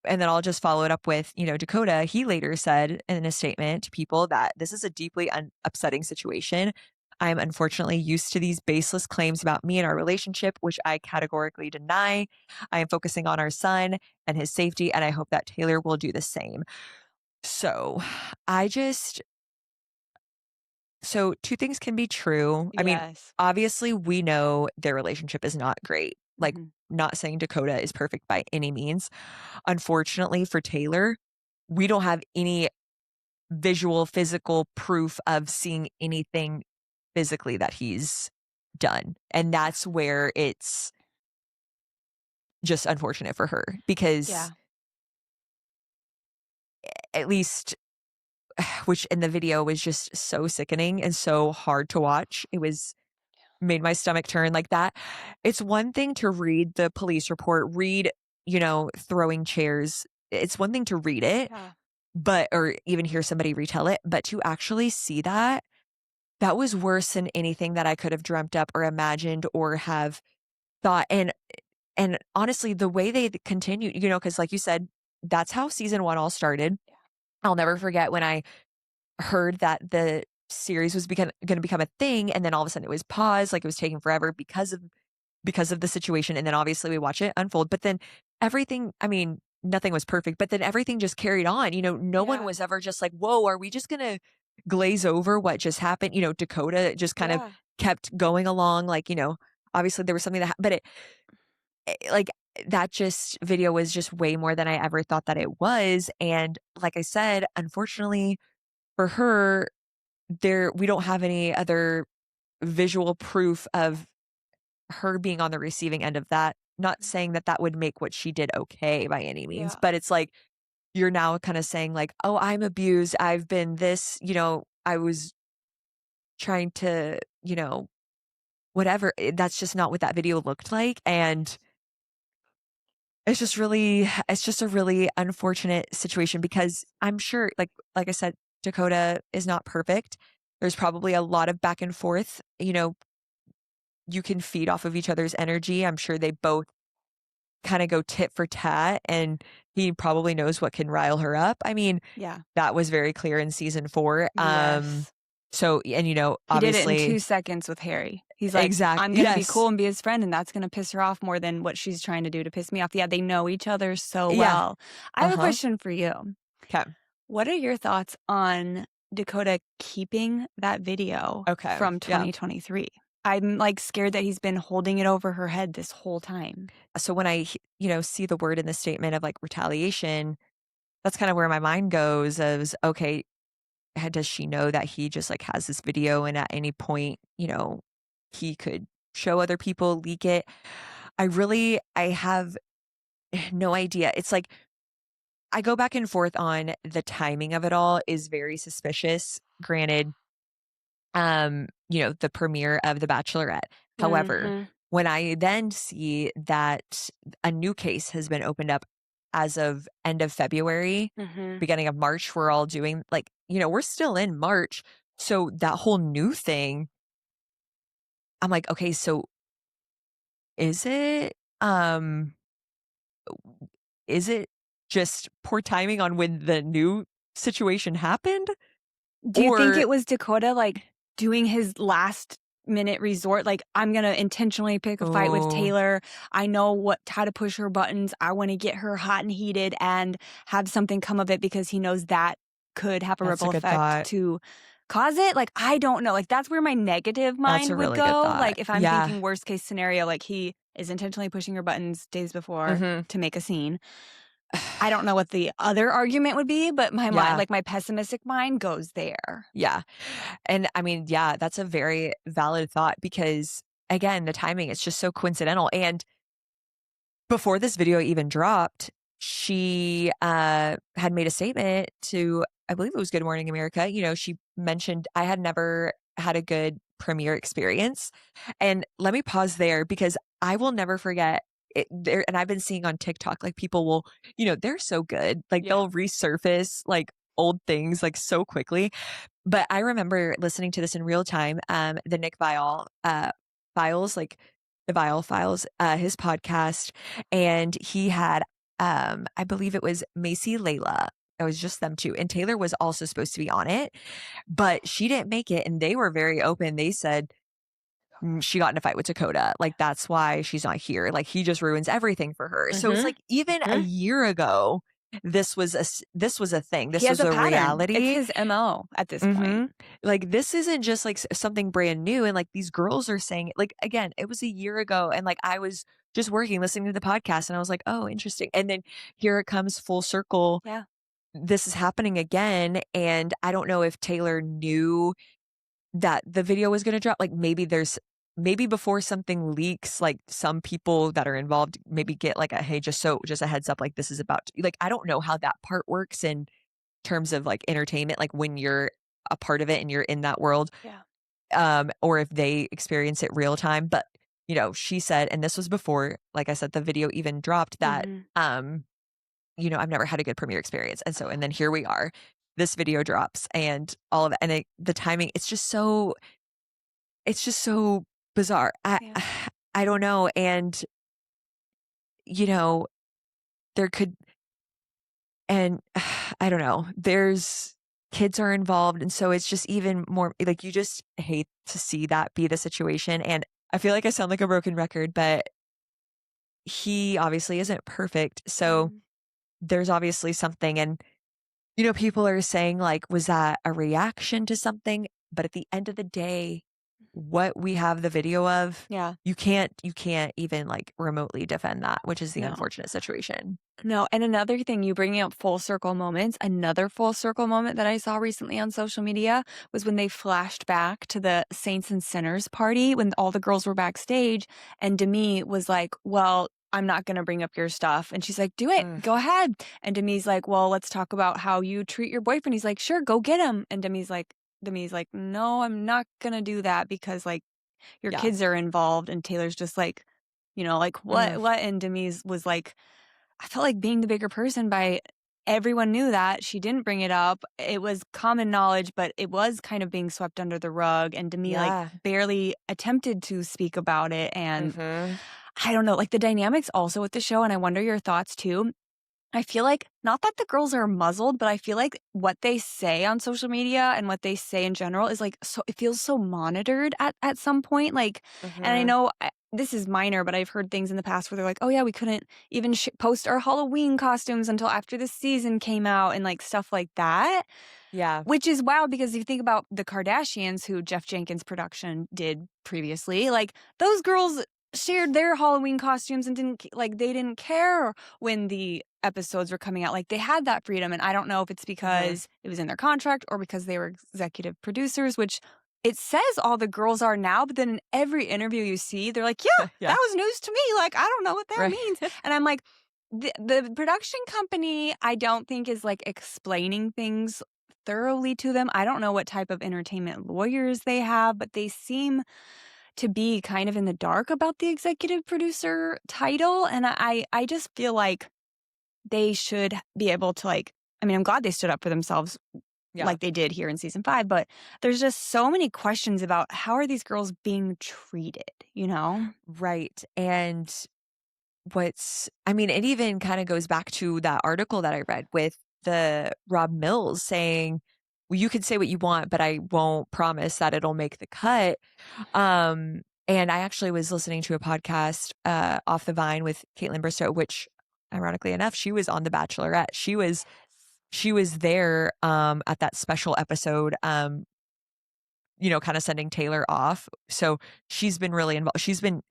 then I'll just follow it up with, Dakota, he later said in a statement to People that this is a deeply upsetting situation. I am unfortunately used to these baseless claims about me and our relationship, which I categorically deny. I am focusing on our son and his safety, and I hope that Taylor will do the same. So two things can be true. I mean, obviously we know their relationship is not great. Like, not saying Dakota is perfect by any means. Unfortunately for Taylor, we don't have any visual, physical proof of seeing anything physically that he's done. And that's where it's just unfortunate for her because at least, which in the video was just so sickening and so hard to watch. It made my stomach turn like that. It's one thing to read the police report, throwing chairs. It's one thing to read it, or even hear somebody retell it, but to actually see that was worse than anything that I could have dreamt up or imagined or have thought. And honestly, the way they continued, because like you said, that's how season 1 all started. I'll never forget when I heard that the series was going to become a thing, and then all of a sudden it was paused, like it was taking forever because of the situation. And then obviously we watch it unfold, but then everything, nothing was perfect, but then everything just carried on. No one was ever just like, whoa, are we just going to glaze over what just happened? Dakota just kind of kept going along. Like, obviously there was something that, but like that just video was just way more than I ever thought that it was. And like I said, unfortunately for her, we don't have any other visual proof of her being on the receiving end of that. Not saying that would make what she did okay by any means, but it's like, you're now kind of saying like, oh, I'm abused. I've been this, I was trying to, whatever. That's just not what that video looked like. And it's just a really unfortunate situation because I'm sure, like I said, Dakota is not perfect. There's probably a lot of back and forth, you can feed off of each other's energy. I'm sure they both kind of go tit for tat, and he probably knows what can rile her up. That was very clear in season 4. Yes. So, and he obviously did it in 2 seconds with Harry. He's like, exactly. I'm going to be cool and be his friend, and that's going to piss her off more than what she's trying to do to piss me off. Yeah, they know each other so well. I have a question for you. Okay. What are your thoughts on Dakota keeping that video from 2023? I'm like scared that he's been holding it over her head this whole time. So when I, see the word in the statement of like retaliation, that's kind of where my mind goes as, okay, does she know that he just like has this video and at any point, he could show other people, leak it? I have no idea. It's like I go back and forth on the timing of it all is very suspicious. Granted, the premiere of The Bachelorette. However, Mhm. when I then see that a new case has been opened up as of end of February, Mhm. beginning of March, we're all doing like, we're still in March. So that whole new thing, I'm like, okay, so is it, is it just poor timing on when the new situation happened? Do you think Or, it was Dakota, like, doing his last minute resort? Like, I'm gonna intentionally pick a fight with oh, Taylor. I know how to push her buttons. I wanna get her hot and heated and have something come of it because he knows that could have a that's a ripple good effect thought. to cause it. Like, I don't know. Like, that's where my negative That's a mind would really good go. thought. Like, if I'm Yeah. thinking worst case scenario, like, he is intentionally pushing her buttons days before Hmm. to make a scene. I don't know what the other argument would be, but my mind, Yeah. like, my pessimistic mind goes there. Yeah. And I mean, yeah, that's a very valid thought because again, the timing is just so coincidental. And before this video even dropped, she had made a statement to, I believe it was Good Morning America. She mentioned I had never had a good premiere experience. And let me pause there because I will never forget it there. And I've been seeing on TikTok, like people will, they're so good. Like Yeah. they'll resurface like old things like so quickly. But I remember listening to this in real time, the Nick Viall, files, like the Viall files, his podcast, and he had, I believe it was Macy Layla. It was just them two. And Taylor was also supposed to be on it, but she didn't make it. And they were very open. They said, she got in a fight with Dakota. Like, that's why she's not here. Like, he just ruins everything for her. So it's Mhm. like, even a year ago, this was a thing. He This has was a a pattern. It's reality. his MO at this point. Mhm. Like, this isn't just, like, something brand new, and, like, these girls are saying like, again, it was a year ago, and, like, I was just working, listening to the podcast, and I was like, "Oh, interesting," and then here it comes full circle. Yeah. This is happening again, and I don't know if Taylor knew that the video was gonna drop. Like, maybe before something leaks, like, some people that are involved maybe get, like, "Hey, just a heads up, like, this is about to," like, I don't know how that part works in terms of, like, entertainment, like, when you're a part of it and you're in that world, Yeah. or if they experience it real time, but, she said, and this was before, like I said, the video even dropped that, Mhm. I've never had a good premiere experience, and then here we are. This video drops and all of it, and the timing, it's just so bizarre. Yeah. I don't know, and, you know, there could and I don't know, kids are involved, and so it's just even more like, you just hate to see that be the situation, and I feel like I sound like a broken record, but he obviously isn't perfect, so Mhm. there's obviously something, and, people are saying, like, "Was that a reaction to something?" But at the end of the day, what we have the video of, Yeah. you can't even, like, remotely defend that, which is the No. unfortunate situation. No, and another thing, you bringing up full circle moments, another full circle moment that I saw recently on social media was when they flashed back to the Saints and Sinners party when all the girls were backstage, and Demi was like, "Well, I'm not gonna bring up your stuff." And she's like, "Do it. Mm, Go ahead." And Demi's like, "Well, let's talk about how you treat your boyfriend." He's like, "Sure, go get him." And Demi's like, "No, I'm not gonna do that because, like, your yeah. kids are involved." And Taylor's just like, like, Mhm. "What?" And Demi's was like, I felt like being the bigger person by everyone knew that. She didn't bring it up. It was common knowledge, but it was kind of being swept under the rug. And Demi, like, Yeah. barely attempted to speak about it. And Mhm. I don't know, like, the dynamics also with the show, and I wonder your thoughts too. I feel like not that the girls are muzzled, but I feel like what they say on social media and what they say in general is like so it feels so monitored at some point. Like, and I Mhm. know this is minor, but I've heard things in the past where they're like, "Oh yeah, we couldn't even post our Halloween costumes until after the season came out," and like stuff like that. Yeah. Which is wild because if you think about the Kardashians, who Jeff Jenkins' production did previously, like those girls shared their Halloween costumes and they didn't care when the episodes were coming out, like they had that freedom. And I don't know if it's because it was in their contract or because they were executive producers, which it says all the girls are now, but then in every interview you see, they're like, yeah, that was news to me. Like, I don't know what that means. And I'm like, the production company, I don't think is like explaining things thoroughly to them. I don't know what type of entertainment lawyers they have, but they seem to be kind of in the dark about the executive producer title. And I just feel like they should be able to like, I mean, I'm glad they stood up for themselves like they did here in season 5, but there's just so many questions about how are these girls being treated, you know? Right. And I mean, it even kind of goes back to that article that I read with the Rob Mills saying, well, you can say what you want, but I won't promise that it'll make the cut. And I actually was listening to a podcast off the Vine with Caitlin Bristow, which ironically enough, she was on The Bachelorette. She was there at that special episode, you know, kind of sending Taylor off. So she's been really involved. She's been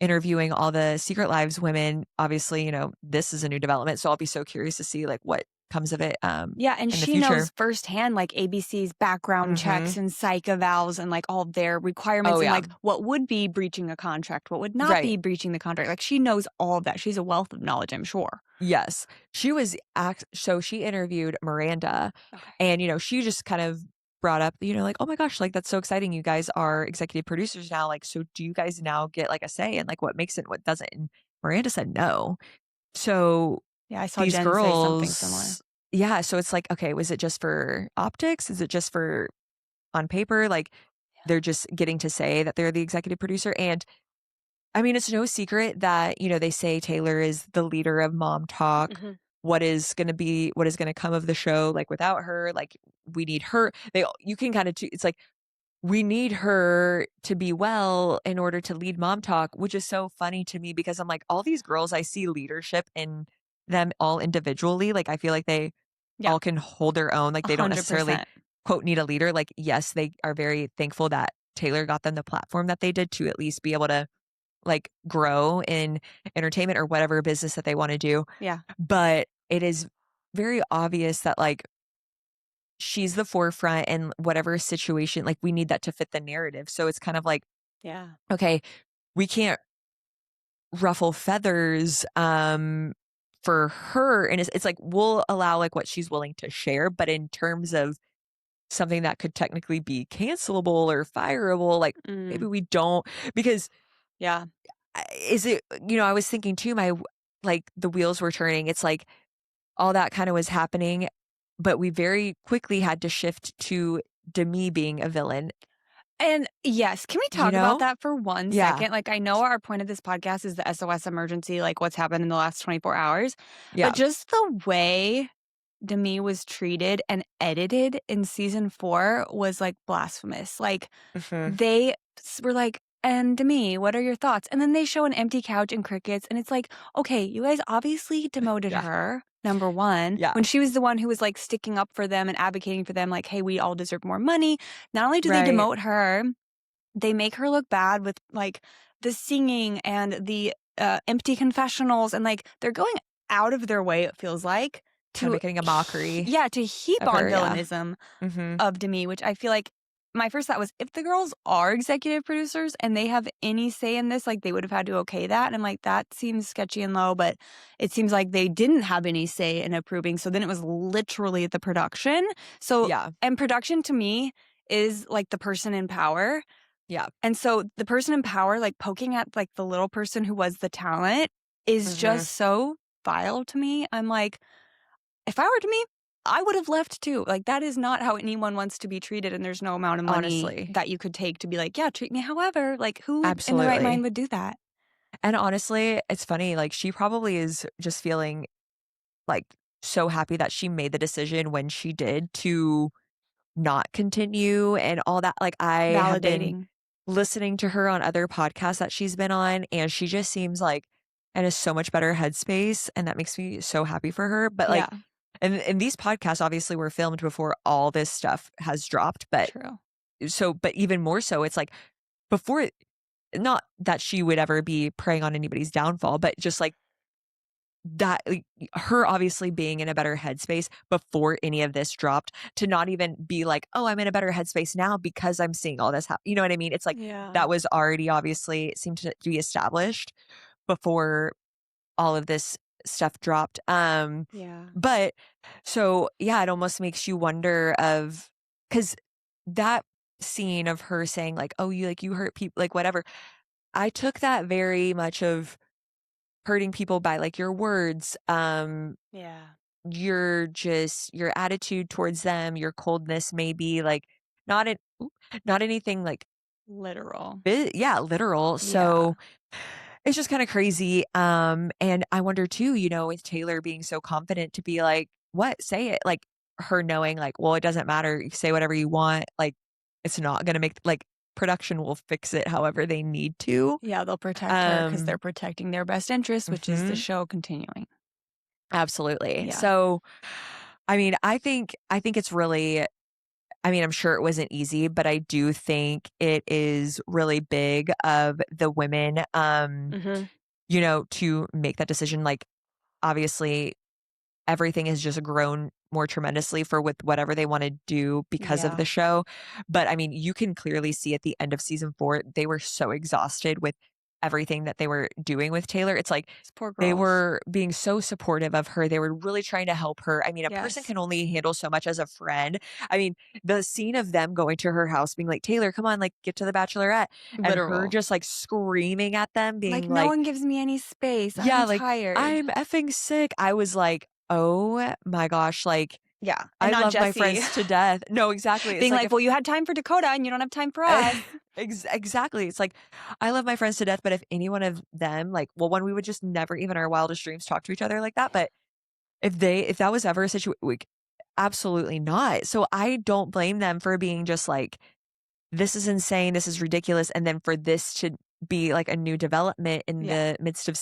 interviewing all the Secret Lives women. Obviously, you know, this is a new development. So I'll be so curious to see like what comes of it. Yeah, and in the she future. knows firsthand like ABC's background checks and psych evals and like all their requirements and like what would be breaching a contract, what would not be breaching the contract. Like she knows all of that. She's a wealth of knowledge, I'm sure. Yes. She was so she interviewed Miranda and, you know, she just kind of brought up, you know, like, oh my gosh, like that's so exciting. You guys are executive producers now. Like, so do you guys now get like a say in like what makes it, what doesn't? And Miranda said no. So yeah, I saw these Jen girls, say something similar. Yeah. So it's like, okay, was it just for optics? Is it just for on paper? Like they're just getting to say that they're the executive producer. And I mean, it's no secret that, you know, they say Taylor is the leader of Mom Talk. What is going to come of the show? Like without her, like we need her. You can kind of, it's like, we need her to be well in order to lead Mom Talk, which is so funny to me because I'm like, all these girls, I see leadership in them all individually. Like, I feel like they all can hold their own. Like they don't necessarily 100%. quote need a leader. Like, yes, they are very thankful that Taylor got them the platform that they did to at least be able to like grow in entertainment or whatever business that they want to do. Yeah. But it is very obvious that like she's the forefront in whatever situation, like we need that to fit the narrative. So it's kind of like, okay, we can't ruffle feathers for her. And it's like, we'll allow like what she's willing to share. But in terms of something that could technically be cancelable or fireable, like maybe we don't, because is it, you know, I was thinking too, like the wheels were turning. It's like all that kind of was happening, but we very quickly had to shift to Demi being a villain. And yes, can we talk about that for 1 second? Like, I know our point of this podcast is the SOS emergency, like what's happened in the last 24 hours. But just the way Demi was treated and edited in season 4 was like blasphemous. Like, they were like, and Demi, what are your thoughts? And then they show an empty couch and crickets. And it's like, okay, you guys obviously demoted her. Number one, when she was the one who was like sticking up for them and advocating for them, like, hey, we all deserve more money. Not only do they demote her, they make her look bad with like the singing and the empty confessionals. And like they're going out of their way, it feels like, to making a mockery. Yeah, to heap on villainism of Demi, which I feel like my first thought was if the girls are executive producers and they have any say in this, like they would have had to okay that. And I'm like, that seems sketchy and low, but it seems like they didn't have any say in approving. So then it was literally the production. So, and production to me is like the person in power. Yeah. And so the person in power, like poking at like the little person who was the talent is just so vile to me. I'm like, if I were to me, I would have left too. Like that is not how anyone wants to be treated. And there's no amount of money that you could take to be like, yeah, treat me however. Like who in the right mind would do that? And honestly, it's funny. Like she probably is just feeling like so happy that she made the decision when she did to not continue and all that. Like I have been listening to her on other podcasts that she's been on, and she just seems like in a so much better headspace. And that makes me so happy for her. But like, and these podcasts obviously were filmed before all this stuff has dropped, but but even more so, it's like before, not that she would ever be preying on anybody's downfall, but just like that like, her obviously being in a better headspace before any of this dropped, to not even be like, oh, I'm in a better headspace now because I'm seeing all this happen. You know what I mean? It's like Yeah. that was already obviously seemed to be established before all of this stuff dropped. Yeah. But so yeah, it almost makes you wonder of, because that scene of her saying like, oh, you hurt people, like whatever. I took that very much of hurting people by like your words, Yeah. your attitude towards them, your coldness, maybe like not in, not anything like Literal. yeah, literal. Yeah. So it's just kind of crazy. And I wonder too, with Taylor being so confident to be like, what, say it, like her knowing like, well, it doesn't matter. You say whatever you want. Like it's not going to make like production will fix it however they need to. Yeah, they'll protect her because they're Um, protecting their best interest, which is the mhm, show continuing. absolutely. Yeah. So, I mean, I think it's really, I mean, I'm sure it wasn't easy, but I do think it is really big of the women, Hmm. to make that decision. Like, obviously, everything has just grown more tremendously for with whatever they want to do because of Yeah. the show. But I mean, you can clearly see at the end of season 4, they were so exhausted with everything that they were doing with Taylor. It's like These poor they girls. were being so supportive of her. They were really trying to help her. I mean, a person Yes. can only handle so much as a friend. I mean, the scene of them going to her house being like, Taylor, come on, like get to the bachelorette. And her Literal. just like screaming at them, Like, being no like, one gives me any space. yeah, I'm like, tired. I'm effing sick. I was like, oh my gosh, like, Yeah. And I not love my Jesse friends to death. No, exactly. It's being like like, if well, you had time for Dakota and you don't have time for us. exactly. It's like I love my friends to death, but if any one of them, like, well, one, we would just never even our wildest dreams talk to each other like that. But if that was ever a situation, absolutely not. So I don't blame them for being just like, this is insane, this is ridiculous, and then for this to be like a new development in Yeah. the midst of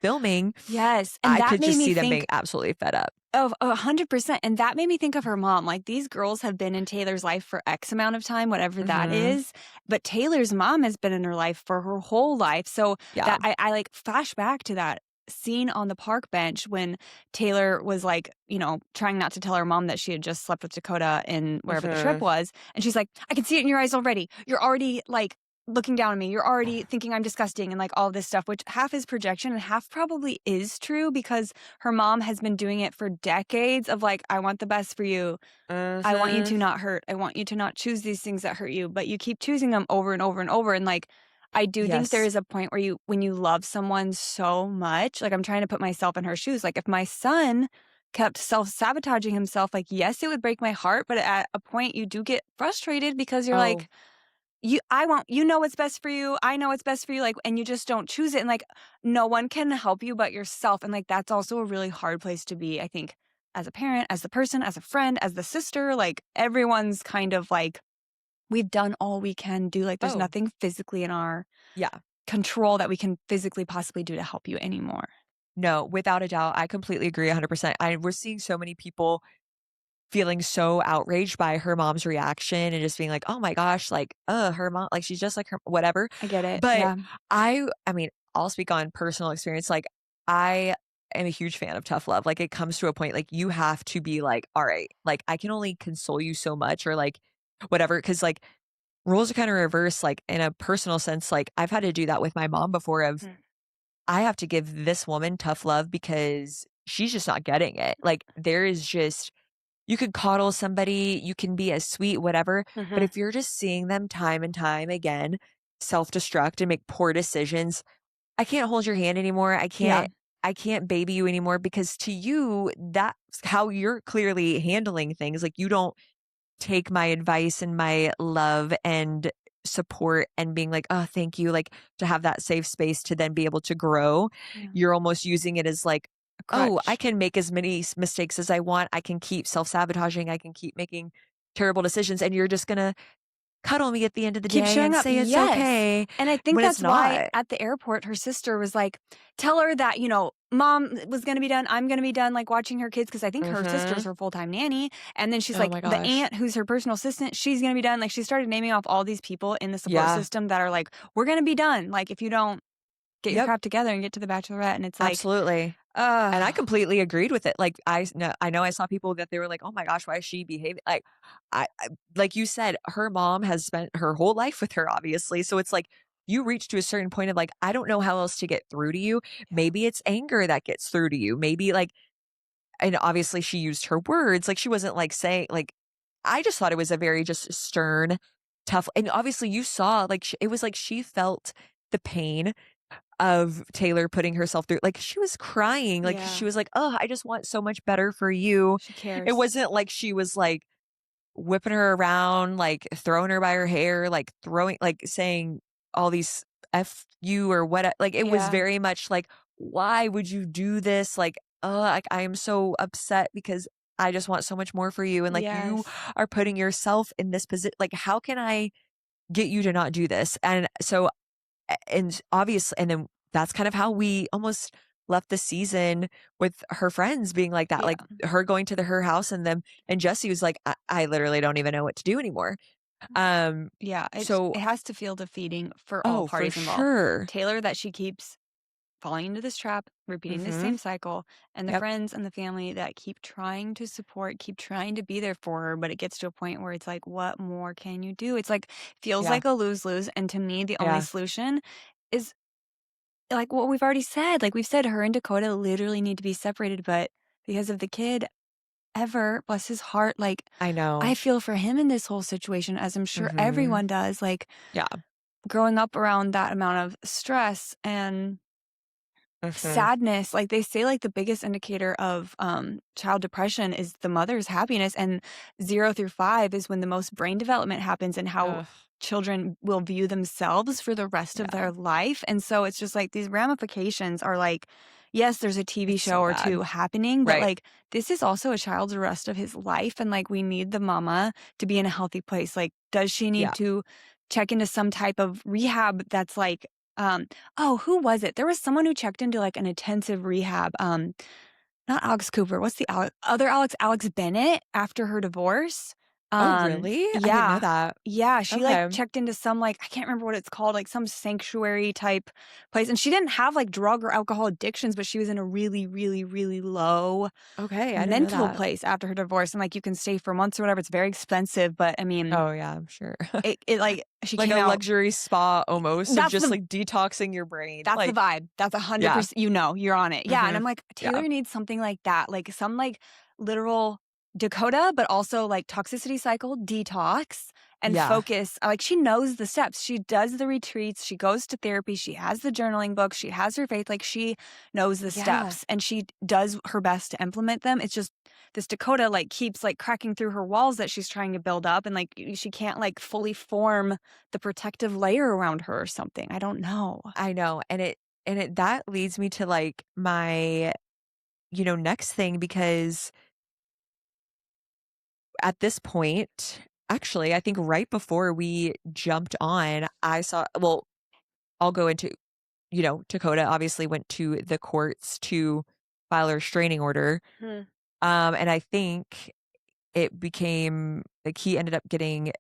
filming, Yes. And I that could made just me see them think being absolutely fed up. of 100%. And that made me think of her mom. Like, these girls have been in Taylor's life for X amount of time, whatever that Hmm. is. But Taylor's mom has been in her life for her whole life. So Yeah. that I like flash back to that scene on the park bench when Taylor was like, trying not to tell her mom that she had just slept with Dakota in wherever the trip Hmm. was. And she's like, I can see it in your eyes already. You're already like looking down at me. You're already thinking I'm disgusting and like all this stuff, which half is projection and half probably is true because her mom has been doing it for decades of like, I want the best for you. I want you Hmm. to not hurt. I want you to not choose these things that hurt you, but you keep choosing them over and over and over. And like, I do think there Yes. is a point where when you love someone so much, like I'm trying to put myself in her shoes. Like if my son kept self-sabotaging himself, like, yes, it would break my heart, but at a point you do get frustrated because you're Oh, like, you know what's best for you. I know what's best for you. Like, and you just don't choose it. And like, no one can help you but yourself. And like, that's also a really hard place to be, I think, as a parent, as the person, as a friend, as the sister. Like, everyone's kind of like, we've done all we can do. Like, there's oh, nothing physically in our yeah. control that we can physically possibly do to help you anymore. No, without a doubt. I completely agree 100%. We're seeing so many people feeling so outraged by her mom's reaction and just being like, oh my gosh, like, her mom, like, she's just like her, whatever. I get it. But Yeah. I mean, I'll speak on personal experience. Like, I am a huge fan of tough love. Like, it comes to a point, like, you have to be like, all right, like, I can only console you so much or like, whatever. Cause like, roles are kind of reversed. Like, in a personal sense, like, I've had to do that with my mom before of, Mm. I have to give this woman tough love because she's just not getting it. Like, there is just, you could coddle somebody, you can be as sweet, whatever. But Mm-hmm. if you're just seeing them time and time again self-destruct and make poor decisions, I can't hold your hand anymore. Yeah. I can't baby you anymore because to you, that's how you're clearly handling things. Like you don't take my advice and my love and support and being like, oh, thank you. Like to have that safe space to then be able to grow. Yeah. You're almost using it as like, A oh, I crutch. can make as many mistakes as I want. I can keep self-sabotaging. I can keep making terrible decisions. And you're just going to cuddle me at the end of the Keep day showing and up. say it's Yes. okay And I think when it's that's why not. at the airport, her sister was like, tell her that, mom was going to be done. I'm going to be done, like watching her kids. Cause I think her sister's Hmm. her full-time nanny. And then she's Oh like, my the gosh. aunt who's her personal assistant, she's going to be done. Like she started naming off all these people in the support Yeah. system that are like, we're going to be done. Like if you don't get your Yep. crap together and get to the bachelorette. And it's like, Absolutely. And I Uh, completely agreed with it. Like, I know I saw people that they were like, "Oh my gosh, why is she behaving?" Like, I like you said, her mom has spent her whole life with her, obviously. So it's like you reach to a certain point of like, I don't know how else to get through to you. yeah. Maybe it's anger that gets through to you. Maybe like, and obviously she used her words. Like she wasn't like saying like, I just thought it was a very just stern, tough. And obviously you saw like it was like she felt the pain of Taylor putting herself through like, she was crying, like, she Yeah. was like, "Oh, I just want so much better for you." She It cares. wasn't like she was, like, whipping her around, like, throwing her by her hair, like, throwing like, saying all these "F you" or what like, it was Yeah. very much like, "Why would you do this?" Like, "Oh, like, I am so upset because I just want so much more for you, and, like, you Yes. are putting yourself in this position. Like, how can I get you to not do this?" And so and obviously and then that's kind of how we almost left the season with her friends being like that, Yeah. like her going to her house and them and Jesse was like, I literally don't even know what to do anymore. Um, Yeah. so It has to feel defeating for all oh, for parties involved. sure. Taylor, that she keeps falling into this trap, repeating the Mm-hmm. same cycle, and the Yep. friends and the family that keep trying to support, keep trying to be there for her, but it gets to a point where it's like, what more can you do? It's like feels Yeah. like a lose-lose. And to me, the only Yeah. solution is like what we've already said. Like we've said, her and Dakota literally need to be separated, but because of the kid, Ever, bless his heart, like I I know. feel for him in this whole situation, as I'm sure Mm-hmm. everyone does. Like Yeah. growing up around that amount of stress and Mm-hmm. sadness, like they say, like the biggest indicator of child depression is the mother's happiness, and 0 through 5 is when the most brain development happens and how Ugh. children will view themselves for the rest of Yeah. their life. And so it's just like these ramifications are like, yes, there's a TV It's show so or two bad. happening, but Right. like this is also a child's rest of his life, and like we need the mama to be in a healthy place. Like, does she Yeah. need to check into some type of rehab that's like um oh, who was it? There was someone who checked into, like, an intensive rehab, not Alex Cooper, what's the other Alex? Alex Bennett after her divorce? Oh, really? I didn't know Yeah. that. Yeah, she, like, Okay. checked into some, like I can't remember what it's called, like, some sanctuary type place, and she didn't have, like, drug or alcohol addictions, but she was in a really, really, really low Okay. I didn't know mental that. place after her divorce, and, like, you can stay for months or whatever, it's very expensive, but, I mean, Oh, yeah, I'm sure. like, she Like came a out luxury spa almost of that's just, the like, detoxing your brain, That's the like vibe. That's yeah. 100%, you're on it. Yeah, and Mhm. I'm like, Yeah. Taylor needs something like that, like some like literal Dakota, but also like toxicity cycle, detox, and Yeah. focus. Like she knows the steps. She does the retreats, she goes to therapy, she has the journaling book, she has her faith, like she knows the Yeah. steps and she does her best to implement them. It's just this Dakota like keeps like cracking through her walls that she's trying to build up and like she can't like fully form the protective layer around her or something. I don't know. I know, and it that leads me to, like, my, next thing because at this point actually, I think right before we jumped on, I saw well, I'll go into Dakota obviously went to the courts to file a restraining order, Hmm. and I think it became like, he ended up getting,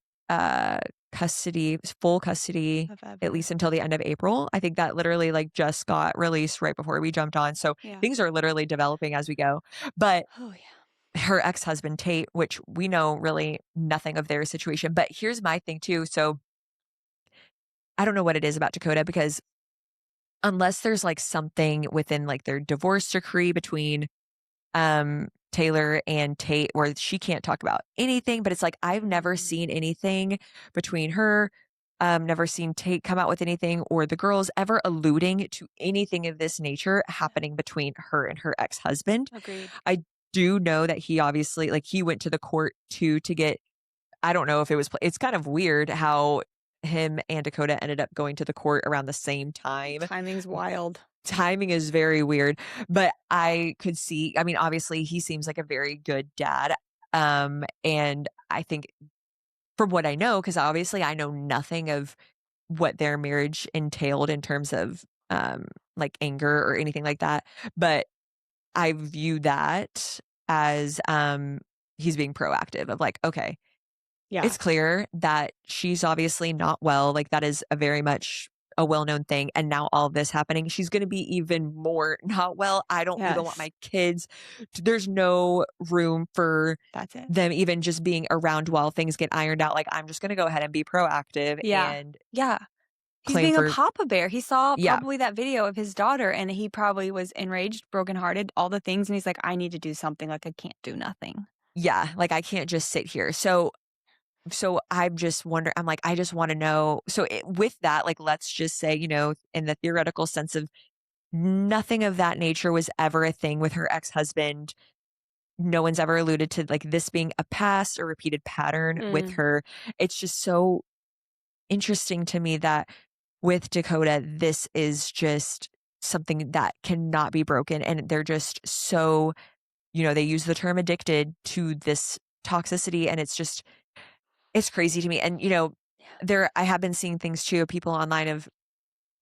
full custody, Of at Ever. least until the end of April. I think that literally, like, just got released right before we jumped on, so Yeah. things are literally developing as we go. But Oh, yeah. her ex-husband, Tate, which we know really nothing of their situation, but here's my thing too, so I don't know what it is about Dakota because unless there's, like, something within, like, their divorce decree between Taylor and Tate where she can't talk about anything, but it's like I've never Mm. seen anything between her, never seen Tate come out with anything or the girls ever alluding to anything of this nature happening between her and her ex-husband. Agreed. I do know that he obviously like he went to the court to get I don't know if it was it's kind of weird how him and Dakota ended up going to the court around the same time. Timing's wild. Timing is very weird, but I could see I mean, obviously, he seems like a very good dad, and I think from what I know, because obviously I know nothing of what their marriage entailed in terms of, like, anger or anything like that, but I view that as, he's being proactive of like, "Okay, Yeah. it's clear that she's obviously not well, like, that is a very much a well-known thing, and now all of this happening, she's going to be even more not well. I don't even want Yes. my kids. There's no room for That's it. them even just being around while things get ironed out. Like, I'm just going to go ahead and be proactive Yeah. and Yeah. He's claim being a for, papa bear. He saw yeah, probably that video of his daughter and he probably was enraged, brokenhearted, all the things. And he's like, I need to do something. Like, I can't do nothing. yeah, like I can't just sit here. So I'm just wondering, I'm like, I just want to know. So with that, like, let's just say, in the theoretical sense of nothing of that nature was ever a thing with her ex-husband. No one's ever alluded to like this being a past or repeated pattern with Mm. her. It's just so interesting to me that with Dakota, this is just something that cannot be broken. And they're just so, they use the term addicted to this toxicity. And it's crazy to me. And, I have been seeing things too, of people online of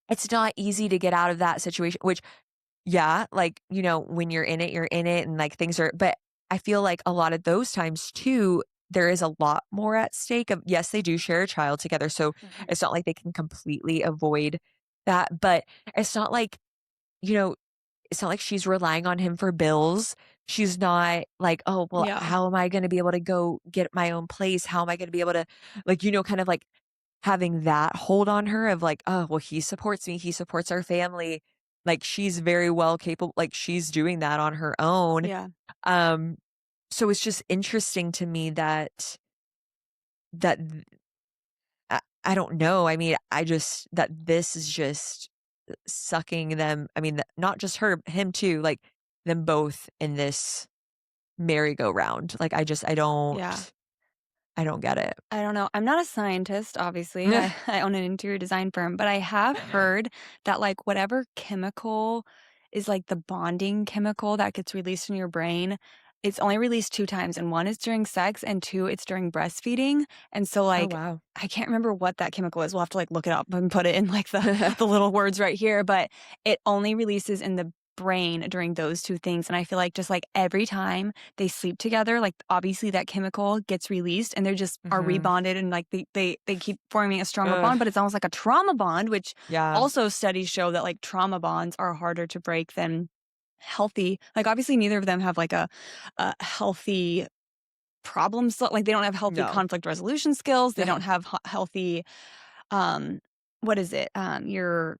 it's not easy to get out of that situation, which, yeah, like, when you're in it, you're in it and like things are, but I feel like a lot of those times too, there is a lot more at stake of, yes, they do share a child together. So Mhm. it's not like they can completely avoid that, but it's not like, you know, it's not like she's relying on him for bills. She's not like, oh, well, Yeah. how am I going to be able to go get my own place? How am I going to be able to, like, kind of like having that hold on her of like, oh, well, he supports me. He supports our family. Like, she's very well capable. Like, she's doing that on her own. Yeah. Um, so it's just interesting to me that I don't know. I mean, that this is just sucking them. I mean, not just him too, like them both in this merry-go-round. Like, Yeah. I don't get it. I don't know. I'm not a scientist, obviously. I own an interior design firm, but I have heard that like whatever chemical is like the bonding chemical that gets released in your brain, it's only released 2 times. And one is during sex and 2, it's during breastfeeding. And so Oh, like wow. I can't remember what that chemical is. We'll have to like look it up and put it in like the little words right here. But it only releases in the brain during those 2 things. And I feel like just like every time they sleep together, like obviously that chemical gets released and they're just are Hmm. rebonded and like they keep forming a stronger Ugh, bond, but it's almost like a trauma bond, which yeah. also studies show that like trauma bonds are harder to break than healthy. Like obviously neither of them have like a healthy problems. Like they don't have healthy No. conflict resolution skills. They don't have healthy um what is it? Your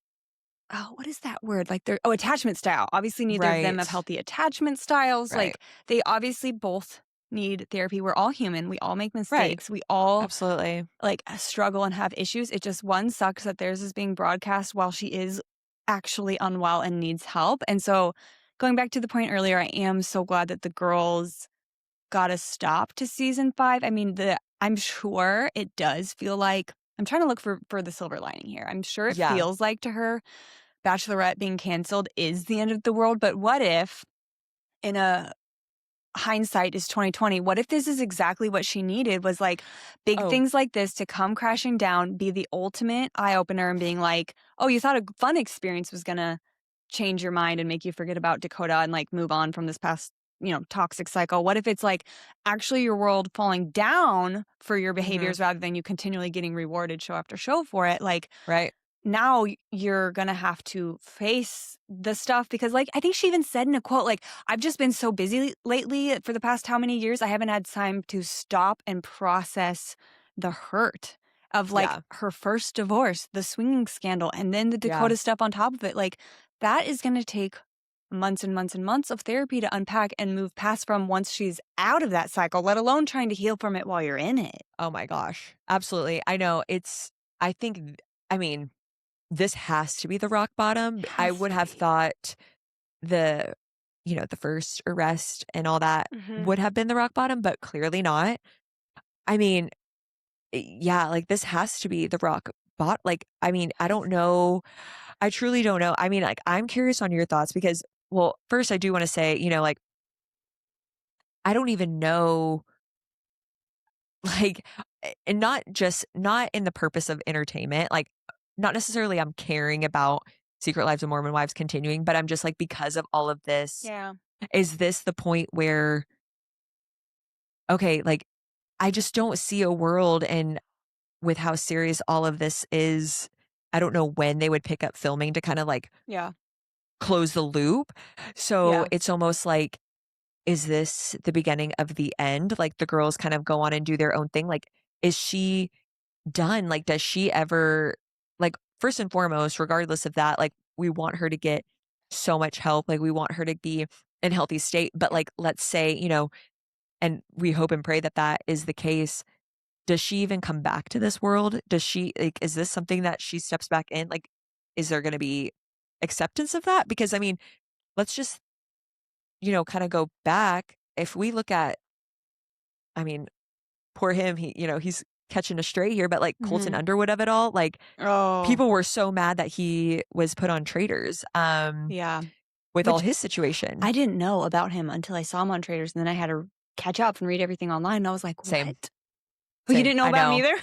what is that word? Like they're attachment style. Obviously, neither of them have Right. healthy attachment styles. Right. Like they obviously both need therapy. We're all human. We all make Right. mistakes. We all Absolutely. like struggle and have issues. It just one sucks that theirs is being broadcast while she is actually unwell and needs help. And so going back to the point earlier, I am so glad that the girls got a stop to season 5. I mean, I'm sure it does feel like I'm trying to look for the silver lining here. I'm sure it Yeah. feels like to her Bachelorette being canceled is the end of the world, but what if in a hindsight is 2020, what if this is exactly what she needed was like big Oh, things like this to come crashing down, be the ultimate eye opener and being like, oh, you thought a fun experience was going to change your mind and make you forget about Dakota and like move on from this past, toxic cycle. What if it's like actually your world falling down for your hmm, behaviors rather than you continually getting rewarded show after show for it? Like, right. now you're gonna have to face the stuff because like I think she even said in a quote like I've just been so busy lately for the past how many years I haven't had time to stop and process the hurt of like Yeah. her first divorce, the swinging scandal, and then the Yeah. Dakota stuff on top of it. Like that is gonna take months and months and months of therapy to unpack and move past from once she's out of that cycle, let alone trying to heal from it while you're in it. Oh my gosh. Absolutely. I know I think, I mean, this has to be the rock bottom. I Has would to have be. thought the, the first arrest and all that Hmm. would have been the rock bottom, but clearly not. I mean, yeah, like this has to be the rock bottom. Like, I mean, I don't know. I truly don't know. I mean, like, I'm curious on your thoughts because, well, first I do want to say, like, I don't even know, like, and not in the purpose of entertainment, like, not necessarily I'm caring about Secret Lives of Mormon Wives continuing, but I'm just like, because of all of this, Yeah. is this the point where, okay, like, I just don't see a world and with how serious all of this is. I don't know when they would pick up filming to kind of like Yeah. close the loop. So Yeah. it's almost like, is this the beginning of the end? Like the girls kind of go on and do their own thing. Like, is she done? Like, does she ever, like, first and foremost, regardless of that, like, we want her to get so much help. Like, we want her to be in healthy state. But like, let's say, and we hope and pray that that is the case. Does she even come back to this world? Does she, like, is this something that she steps back in? Like, is there going to be acceptance of that? Because I mean, let's just, kind of go back. If we look at, I mean, poor him, he's catching a stray here, but like Colton Mhm. Underwood of it all, like Oh, people were so mad that he was put on Traitors, yeah. with all Which his situation. I didn't know about him until I saw him on Traders, and then I had to catch up and read everything online. And I was like, Same, "What? Oh, you same. didn't know I about him know. either?"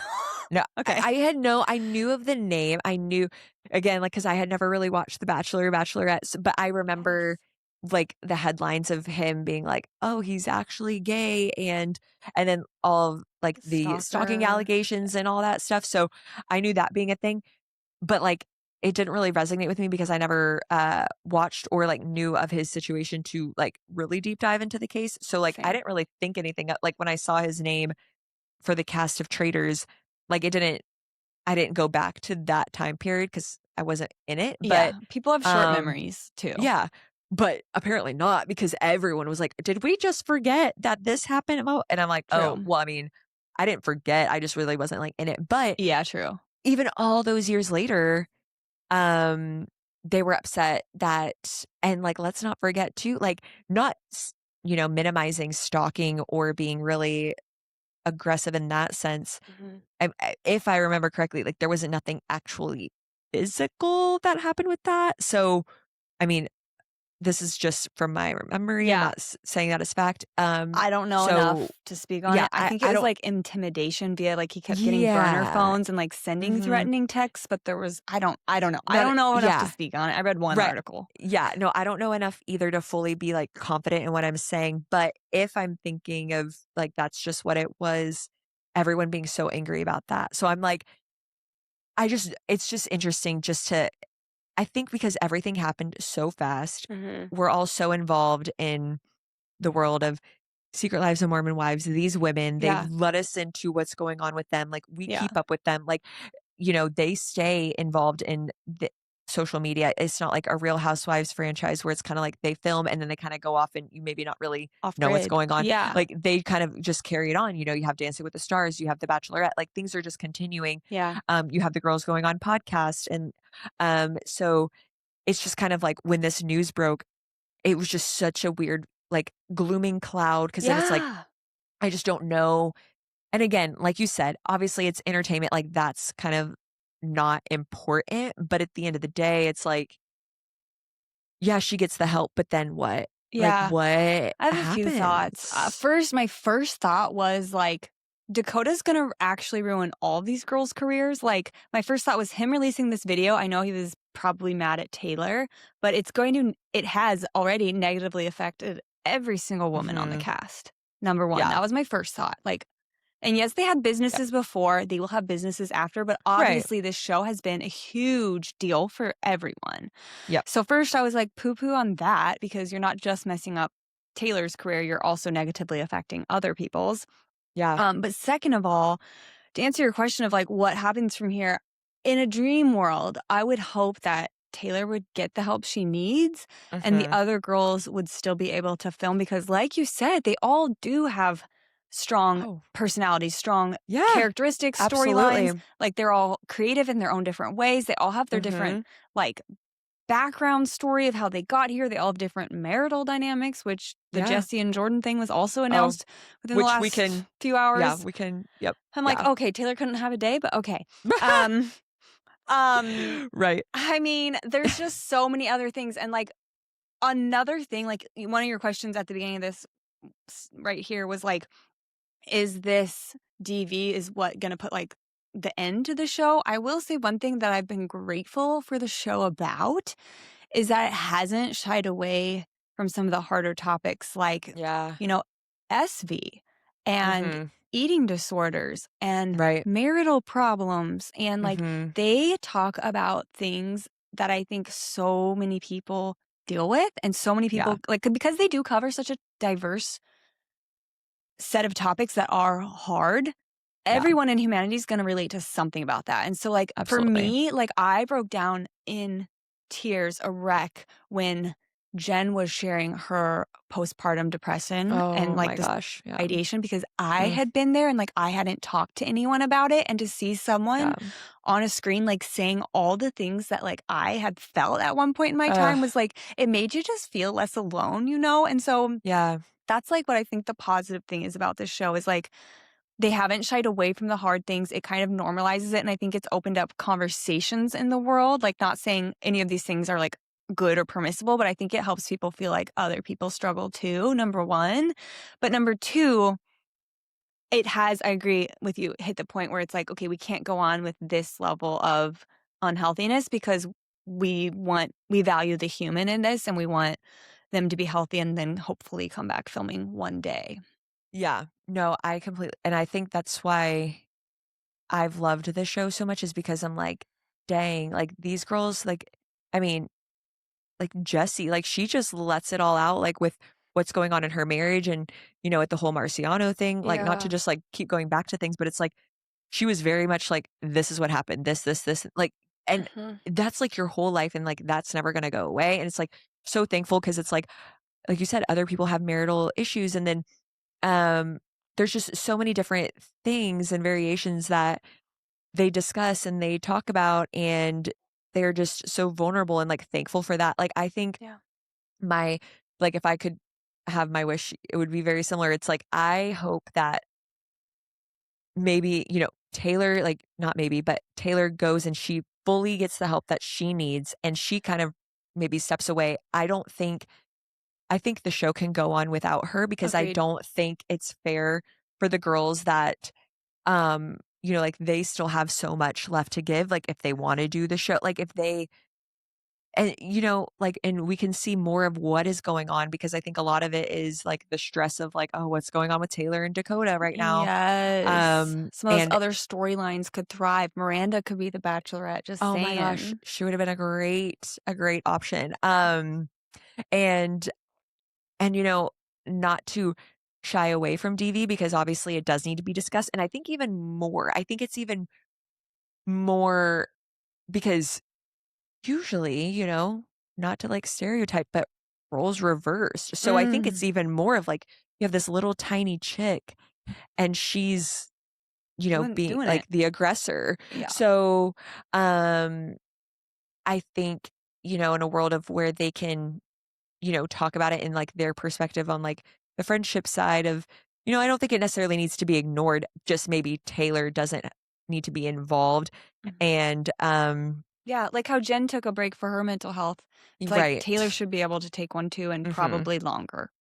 No, Okay. I knew of the name. I knew, again, like, because I had never really watched The Bachelor or Bachelorette, but I remember Yes. like the headlines of him being like, "Oh, he's actually gay," and then all of like the stalking Stalker. allegations and all that stuff. So I knew that being a thing, but like it didn't really resonate with me because I never watched or like knew of his situation to like really deep dive into the case. So like I Same. didn't really think anything of, like when I saw his name for the cast of Traitors, like I didn't go back to that time period because I wasn't in it. Yeah. But People have short um memories too. yeah, but apparently not because everyone was like, "Did we just forget that this happened?" And I'm like, "Oh, True. well, I mean, I didn't forget. I just really wasn't like in it." But Yeah, true. even all those years later, um, they were upset that, and like, let's not forget too, like, not, minimizing stalking or being really aggressive in that sense. Mhm. If I remember correctly, like, there wasn't nothing actually physical that happened with that. So, I mean, this is just from my memory. I'm Yeah. not saying that as fact. I don't know So enough to speak on yeah, it. I think it I was don't. like intimidation via like he kept getting burner Yeah. phones and like sending Hmm. threatening texts, but there was I don't know. I Not. don't know enough to Yeah. speak on it. I read one Right. article. Yeah. No, I don't know enough either to fully be like confident in what I'm saying. But if I'm thinking of like that's just what it was, everyone being so angry about that. So I'm like, it's just interesting just to, I think because everything happened so fast, Mhm. we're all so involved in the world of Secret Lives of Mormon Wives. These women, they've Yeah. let us into what's going on with them. Like we Yeah. keep up with them. Like, they stay involved in the social media. It's not like a Real Housewives franchise where it's kind of like they film and then they kind of go off and you maybe not really Off know what's grid. going on. Yeah. Like they kind of just carry it on. You have Dancing with the Stars, you have The Bachelorette, like things are just continuing. Yeah. You have the girls going on podcasts. And so it's just kind of like when this news broke, it was just such a weird, like glooming cloud. Cause then it's like, Yeah. I just don't know. And again, like you said, obviously it's entertainment. Like that's kind of not important. But at the end of the day, it's like, yeah, she gets the help, but then what? Like Yeah. what I have a few thoughts. happens? My first thought was like, Dakota's gonna actually ruin all these girls' careers. Like, my first thought was him releasing this video. I know he was probably mad at Taylor, but it has already negatively affected every single woman on the Hmm. cast. Number one, Yeah. that was my first thought. Like, and yes, they had Yeah. businesses before, they will have businesses after, but Right. obviously this show has been a huge deal for everyone. Yep. So first I was like poo-poo on that because you're not just messing up Taylor's career, you're also negatively affecting other people's. Yeah. But second of all, to answer your question of like what happens from here, in a dream world, I would hope that Taylor would get the help she needs and the Hmm. other girls would still be able to film because like you said, they all do have strong Oh, personalities, strong yeah. characteristics, Absolutely. storylines. Like they're all creative in their own different ways. They all have their Hmm. different like background story of how they got here. They all have different marital dynamics, which the Yeah. Jesse and Jordan thing was also Oh, announced within the which we last can, few yeah, hours. we can, yep. I'm like, Yeah. okay, Taylor couldn't have a day, but okay. Um, Right. I mean, there's just so many other things. And like another thing, like one of your questions at the beginning of this right here was like, is this DV is what going to put like the end to the show? I will say one thing that I've been grateful for the show about is that it hasn't shied away from some of the harder topics like, Yeah. you know, SV and Hmm. eating disorders and Right. marital problems. And like Mm-hmm. they talk about things that I think so many people deal with, and so many Yeah. people like, because they do cover such a diverse set of topics that are hard. Yeah. Everyone in humanity is going to relate to something about that. And so like for Absolutely. me, like I broke down in tears, a wreck, when Jen was sharing her postpartum depression and Oh like my this gosh. Yeah. ideation, because I Mm, had been there and like I hadn't talked to anyone about it. And to see someone yeah. on a screen like saying all the things that like I had felt at one point in my time Ugh. was like, it made you just feel less alone, you know? And so Yeah. that's like what I think the positive thing is about this show is like they haven't shied away from the hard things. It kind of normalizes it. And I think it's opened up conversations in the world. Like, not saying any of these things are like good or permissible, but I think it helps people feel like other people struggle too, number one. But number two, it has, I agree with you, hit the point where it's like, okay, we can't go on with this level of unhealthiness because we value the human in this and we want them to be healthy and then hopefully come back filming one day. Yeah. No, I completely, and I think that's why I've loved this show so much, is because I'm like, dang, like these girls, like, I mean, like Jessie, like she just lets it all out, like with what's going on in her marriage and, with the whole Marciano thing, like not to Yeah. just like keep going back to things, but it's like, she was very much like, this is what happened, this, like, and Mhm. that's like your whole life. And like, that's never going to go away. And it's like, so thankful. Cause it's like you said, other people have marital issues. And then, there's just so many different things and variations that they discuss and they talk about, and they're just so vulnerable and like thankful for that. Like, I think Yeah. my, like, if I could have my wish, it would be very similar. It's like, I hope that maybe, Taylor, like not maybe, but Taylor goes and she fully gets the help that she needs and she kind of maybe steps away. I think the show can go on without her, because I Agreed. don't think it's fair for the girls that, like they still have so much left to give. Like if they want to do the show, like if they, and like, and we can see more of what is going on, because I think a lot of it is like the stress of like, oh, what's going on with Taylor and Dakota right now. Yes. Some of those And other storylines could thrive. Miranda could be the Bachelorette, just oh my gosh, saying. she would have been a great option. And not to shy away from DV, because obviously it does need to be discussed. And I think it's even more because usually, not to like stereotype, but roles reversed. So I think it's Mm. even more of like, you have this little tiny chick and she's, being Doing it. like the aggressor. Yeah. So, I think, in a world of where they can, talk about it in like their perspective on like the friendship side of, I don't think it necessarily needs to be ignored. Just maybe Taylor doesn't need to be involved. Mhm. And, Yeah, like how Jen took a break for her mental health. It's like right. Taylor should be able to take one too, and Mhm. probably longer.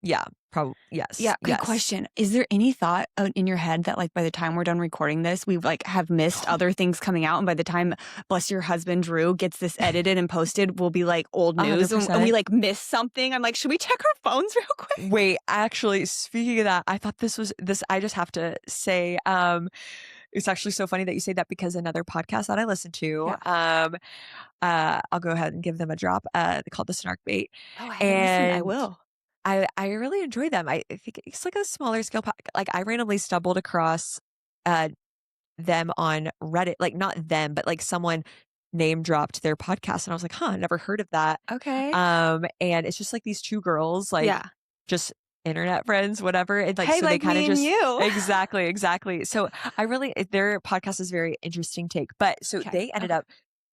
Yeah, probably. Yes. Yeah, good Yes. question. Is there any thought in your head that like by the time we're done recording this, we like have missed other things coming out, and by the time bless your husband Drew gets this edited and posted, we'll be like old news, and we 100%. like missed something? I'm like, should we check our phones real quick? Wait, actually, speaking of that, I thought this, I just have to say, it's actually so funny that you say that, because another podcast that I listen to, I'll go ahead and give them a drop, called The Snark Bait. Oh, I haven't listened. I And will. I really enjoy them. I think it's like a smaller scale like I randomly stumbled across them on Reddit, like not them, but like someone name dropped their podcast and I was like, huh, I never heard of that. Okay. And it's just like these two girls, like Yeah. just internet friends, whatever. And like, Hey, so they like kind me of and just, you. exactly. So their podcast is very interesting take, but so Okay. they ended up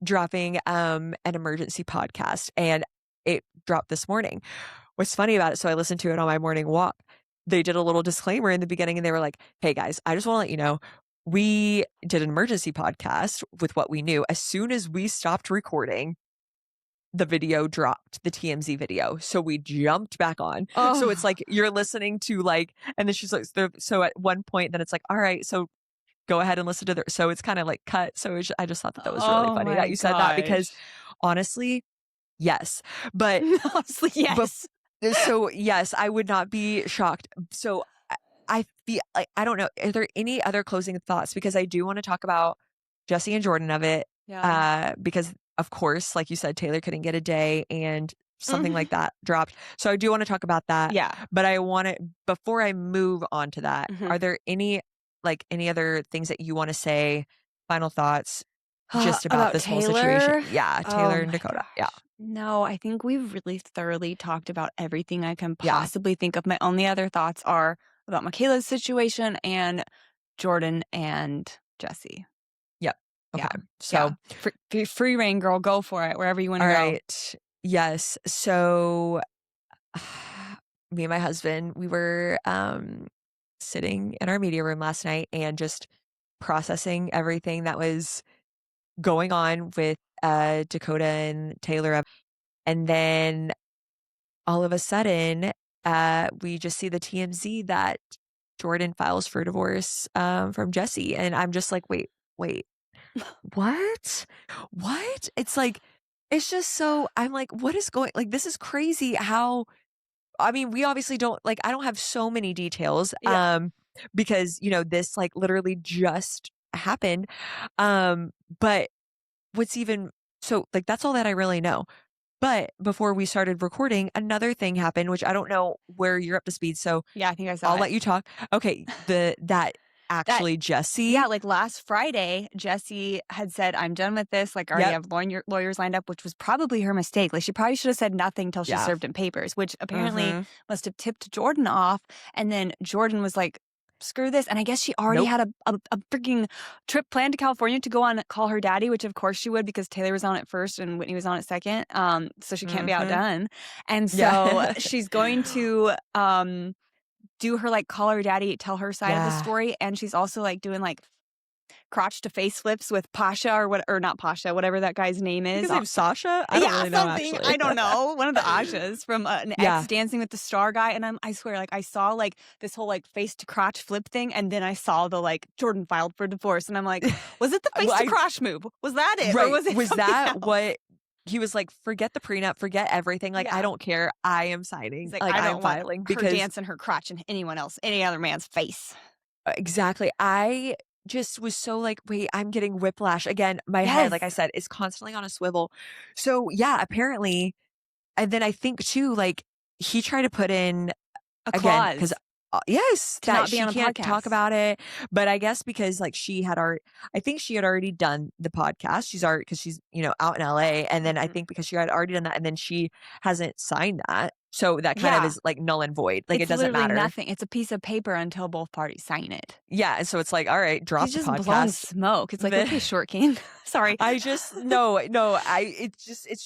dropping, an emergency podcast, and it dropped this morning. What's funny about it, so I listened to it on my morning walk. They did a little disclaimer in the beginning and they were like, hey guys, I just want to let you know, we did an emergency podcast with what we knew. As soon as we stopped recording, the video dropped, the TMZ video. So we jumped back on. Oh. So it's like you're listening to like, and then she's like, so at one point, then it's like, all right, so go ahead and listen to so it's kind of like cut. So I just thought that was really funny that you said that, because honestly, yes. But honestly, yes. so yes, I would not be shocked. So I feel like, I don't know. Are there any other closing thoughts? Because I do want to talk about Jesse and Jordan of it. Yeah. Because of course, like you said, Taylor couldn't get a day and something Mhm. like that dropped. So I do want to talk about that. Yeah. But I want to, before I move on to that, Mhm. are there any other things that you want to say, final thoughts, just about this whole situation? Taylor? Yeah, Oh Taylor and my Dakota. Yeah. gosh. No, I think we've really thoroughly talked about everything I can Yeah. possibly think of. My only other thoughts are about Michaela's situation and Jordan and Jesse. Yep. Yeah. Okay. So, Free reign, girl. Go for it. Wherever you want to all go. right. Yes. So me and my husband, we were sitting in our media room last night and just processing everything that was going on with Dakota and Taylor. And then all of a sudden, we just see the TMZ that Jordan files for divorce from Jesse. And I'm just like, wait, what? What? It's like, it's just so, I'm like, what is going, like, this is crazy how, I mean, we obviously don't, like, I don't have so many details, Yeah. because, this like literally just happened. But what's even, so like, that's all that I really know. But before we started recording, another thing happened, which I don't know where you're up to speed. So Yeah, I think I saw I'll it. let you talk. Okay. That actually Jesse. Yeah, like last Friday, Jesse had said, I'm done with this. Like, I already Yep. have lawyers lined up, which was probably her mistake. Like, she probably should have said nothing till she Yeah. served him papers, which apparently Mhm. must have tipped Jordan off. And then Jordan was like, screw this. And I guess she already Nope. had a freaking trip planned to California to go on Call Her Daddy, which of course she would because Taylor was on it first and Whitney was on it second. So she can't be Mhm. outdone. And so Yeah. she's going to do her like Call Her Daddy, tell her side of the Yeah. story. And she's also like doing like crotch to face flips with Pasha or not Pasha, whatever that guy's name is. His name's Sasha? I don't really know, something. actually. I don't know. One of the Ashas from an Yeah. ex Dancing with the Star guy. And I swear, like I saw like this whole like face to crotch flip thing. And then I saw the like Jordan filed for divorce. And I'm like, was it the face to crotch move? Was that it? Right. Or was it something that else? what he was like, forget the prenup, forget everything. Like, Yeah. I don't care. I am signing. He's like, Like, I I'm don't want filing her because dancing her crotch in any other man's face. exactly. I just was so like, wait, I'm getting whiplash. Again, my head, like I Yes. said, is constantly on a swivel. So yeah, apparently, and then I think too, like he tried to put in A again, clause. because yes, To that not be she on a can't talk podcast. about it. But I guess because like I think she had already done the podcast. She's already, because she's, out in LA. And then I think because she had already done that and then she hasn't signed that. So that kind of Yeah. is like null and void. Like It's it doesn't literally matter. nothing. It's a piece of paper until both parties sign it. Yeah. And so it's like, all right, drop He's the just blowing podcast. smoke. It's like, The- okay, short king. Sorry. It's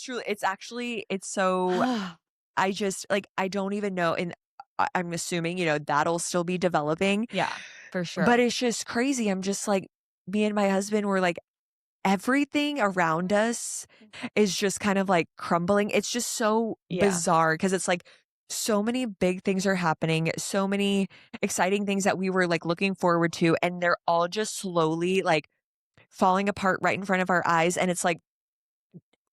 true. It's so, I just like, I don't even know. And I'm assuming, that'll still be developing. Yeah, for sure. But it's just crazy. I'm just like, me and my husband were like, everything around us is just kind of like crumbling. It's just so bizarre because it's like so many big things are happening, so many exciting things that we were like looking forward to, and they're all just slowly like falling apart right in front of our eyes. And it's like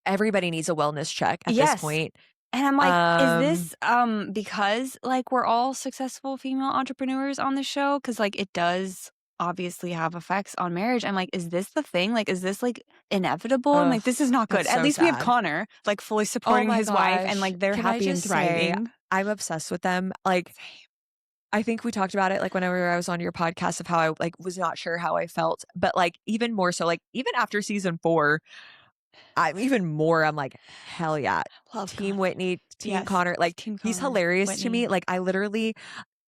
everybody needs a wellness check at this point. And I'm like, is this because like we're all successful female entrepreneurs on the show? Because like it does obviously have effects on marriage. I'm like, is this the thing? Like, is this like inevitable? I'm like, this is not good. that's At so least we have sad. Connor like fully supporting my his wife, gosh. and like they're Can I happy and just say, thriving. I'm obsessed with them. Like, I think we talked about it like whenever I was on your podcast of how I like was not sure how I felt, but like even more so, like even after season 4, I'm like, hell yeah. Love Team Connor. Whitney, Team Yes, Connor. Like Team he's Connor, hilarious to me. Whitney. Like I literally,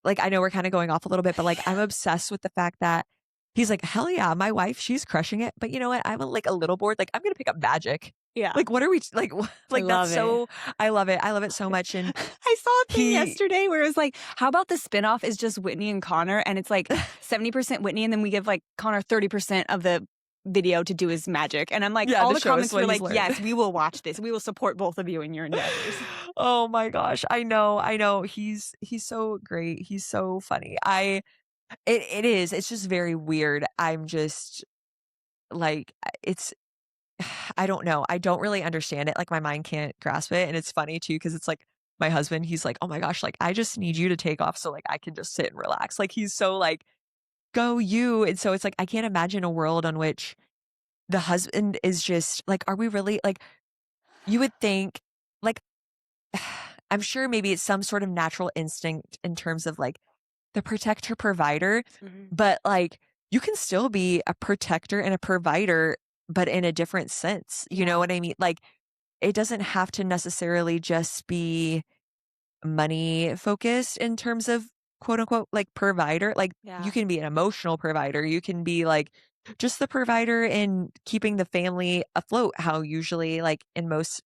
like I know we're kind of going off a little bit, but like I'm obsessed with the fact that he's like, hell yeah, my wife, she's crushing it. But you know what? I'm like a little bored. Like I'm gonna pick up magic. Yeah. Like what are we like? Like love that's so. I love it. I love it so much. And I saw a thing yesterday where it was like, how about the spinoff is just Whitney and Connor, and it's like 70% Whitney, and then we give like Connor 30% of the video to do his magic. And I'm like, Yeah, all to the show us comments what were he's like, learned. yes, we will watch this. We will support both of you in your endeavors. Oh my gosh. I know. He's so great. He's so funny. It is. It's just very weird. I'm just like, I don't know. I don't really understand it. Like my mind can't grasp it. And it's funny too, because it's like my husband, he's like, "Oh my gosh, like I just need you to take off so like I can just sit and relax." Like he's so like, "Go you." And so it's like I can't imagine a world on which the husband is just like, are we really like you would think like I'm sure maybe it's some sort of natural instinct in terms of like the protector provider, Mhm. but like you can still be a protector and a provider, but in a different sense. You know Yeah. what I mean? Like it doesn't have to necessarily just be money focused in terms of quote unquote like provider. Like you Yeah. can be an emotional provider. You can be like just the provider in keeping the family afloat, how usually like in most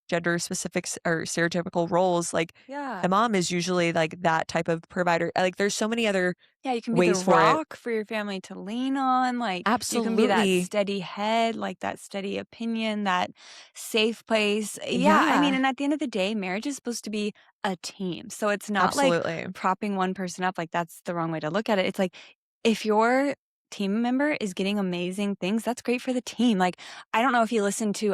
gender specific or stereotypical roles, like Yeah. the mom is usually like that type of provider. Like there's so many other Yeah, you can be the ways for it. rock for your family to lean on, like, you can be that Absolutely. steady head, like, that steady opinion, that safe place. Yeah, I mean, Yeah. and at the end of the day, marriage is supposed to be a team, so it's not like Absolutely. propping one person up, like, that's the wrong way to look at it. It's like, if your team member is getting amazing things, that's great for the team. Like, I don't know if you listen to,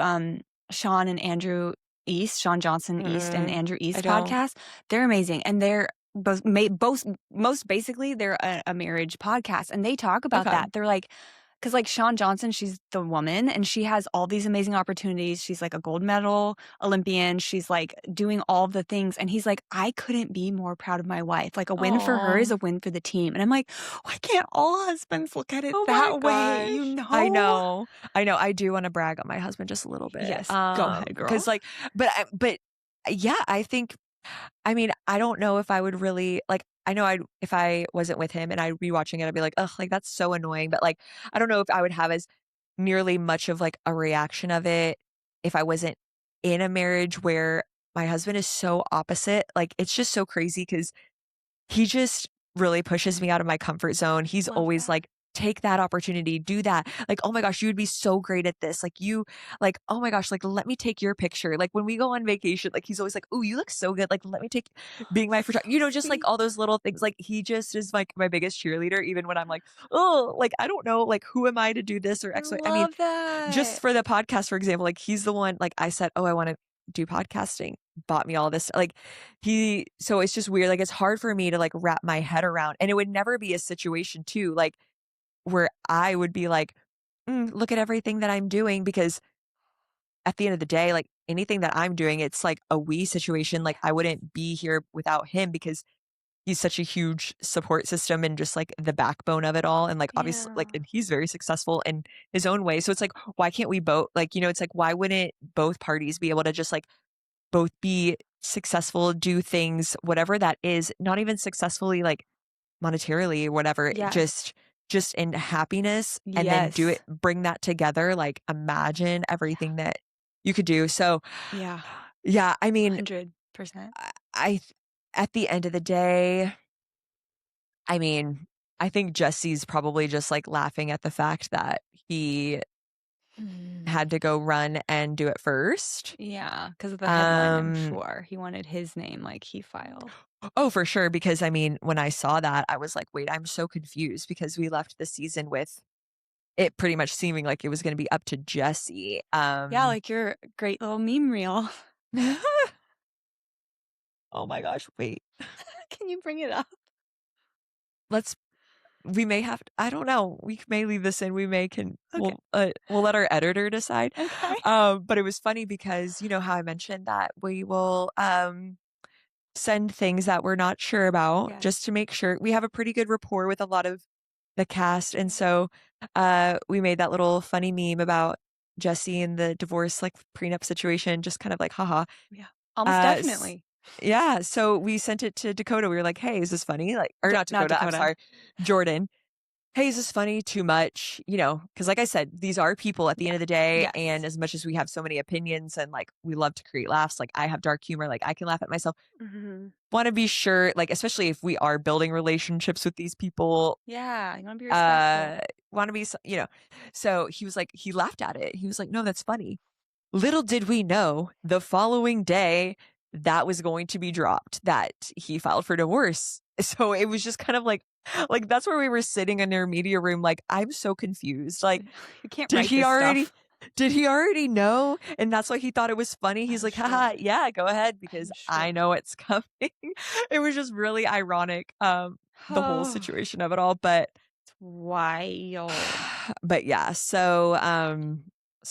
Sean and Andrew East, Sean Johnson East and Mm-mm, Andrew I East don't. podcast. They're amazing, and they're both most basically they're a marriage podcast, and they talk about Okay. that. They're like, because like Sean Johnson, she's the woman and she has all these amazing opportunities. She's like a gold medal Olympian. She's like doing all the things, and he's like, I couldn't be more proud of my wife. Like a win for her is Oh, a win for the team. And I'm like, why can't all husbands look at it oh my that way? You gosh. I know? know. I know. I do want to brag on my husband just a little bit. Yes, go ahead, girl. Because like, but yeah, I think I mean, I don't know if I would really like I know I'd if I wasn't with him and I'd be watching it, I'd be like, "Ugh, like that's so annoying." But like I don't know if I would have as nearly much of like a reaction of it if I wasn't in a marriage where my husband is so opposite. Like it's just so crazy because he just really pushes me out of my comfort zone. He's Love always that. like, take that opportunity, do that. Like, oh my gosh, you would be so great at this. Like, oh my gosh, like, let me take your picture. Like, when we go on vacation, like, he's always like, oh, you look so good. Like, let me take being my photographer, just like Sweet. all those little things. Like, he just is like my biggest cheerleader, even when I'm like, oh, like, I don't know, like, who am I to do this or I X, Y? I mean, love that. just for the podcast, for example, like, he's the one, like, I said, oh, I want to do podcasting, bought me all this. Like, so it's just weird. Like, it's hard for me to like wrap my head around. And it would never be a situation too, like where I would be like, look at everything that I'm doing. Because at the end of the day, like anything that I'm doing, it's like a we situation. Like I wouldn't be here without him because he's such a huge support system and just like the backbone of it all. And like, obviously, like, Yeah. and he's very successful in his own way. So it's like, why can't we both, like, it's like, why wouldn't both parties be able to just like both be successful, do things, whatever that is, not even successfully like monetarily or whatever, Yes. just in happiness and then do it, Yes. bring that together. Like imagine Yeah. everything that you could do. So Yeah. yeah, I mean, 100%. I at the end of the day, I mean, I think Jesse's probably just like laughing at the fact that he had to go run and do it first. Yeah, because of the headline, I'm Um, sure. He wanted his name, like, he filed. Oh, for sure. Because I mean, when I saw that, I was like, wait, I'm so confused because we left the season with it pretty much seeming like it was going to be up to Jesse. Yeah, like your great little meme reel. Oh my gosh, wait. Can you bring it up? Let's we may have I don't know. We may leave this in. We may can Okay. we'll let our editor decide. Okay. But it was funny because you know how I mentioned that we will send things that we're not sure about Yes. just to make sure we have a pretty good rapport with a lot of the cast. And Yeah. so we made that little funny meme about Jesse and the divorce like prenup situation, just kind of like haha. Yeah. Almost Uh, definitely. yeah, so we sent it to Dakota. We were like, "Hey, is this funny?" Like, or not Not Dakota. I'm Dakota. sorry, Jordan. Hey, is this funny? Too much? Because like I said, these are people at the Yeah. end of the day, and Yes. as much as we have so many opinions and like we love to create laughs, like I have dark humor, like I can laugh at myself. Mhm. Want to be sure, like especially if we are building relationships with these people, Yeah, you wanna be uh, respectful. want to be, So he was like, he laughed at it. He was like, "No, that's funny." Little did we know the following day that was going to be dropped, that he filed for divorce. So it was just kind of like that's where we were sitting in their media room. Like, I'm so confused. Like, You can't did write he this already, stuff. Did he already know? And that's why he thought it was funny. He's I'm like, haha, sure. yeah, go ahead because I'm I sure. know it's coming. It was just really ironic, the whole Oh, situation of it all. But it's wild. yeah, so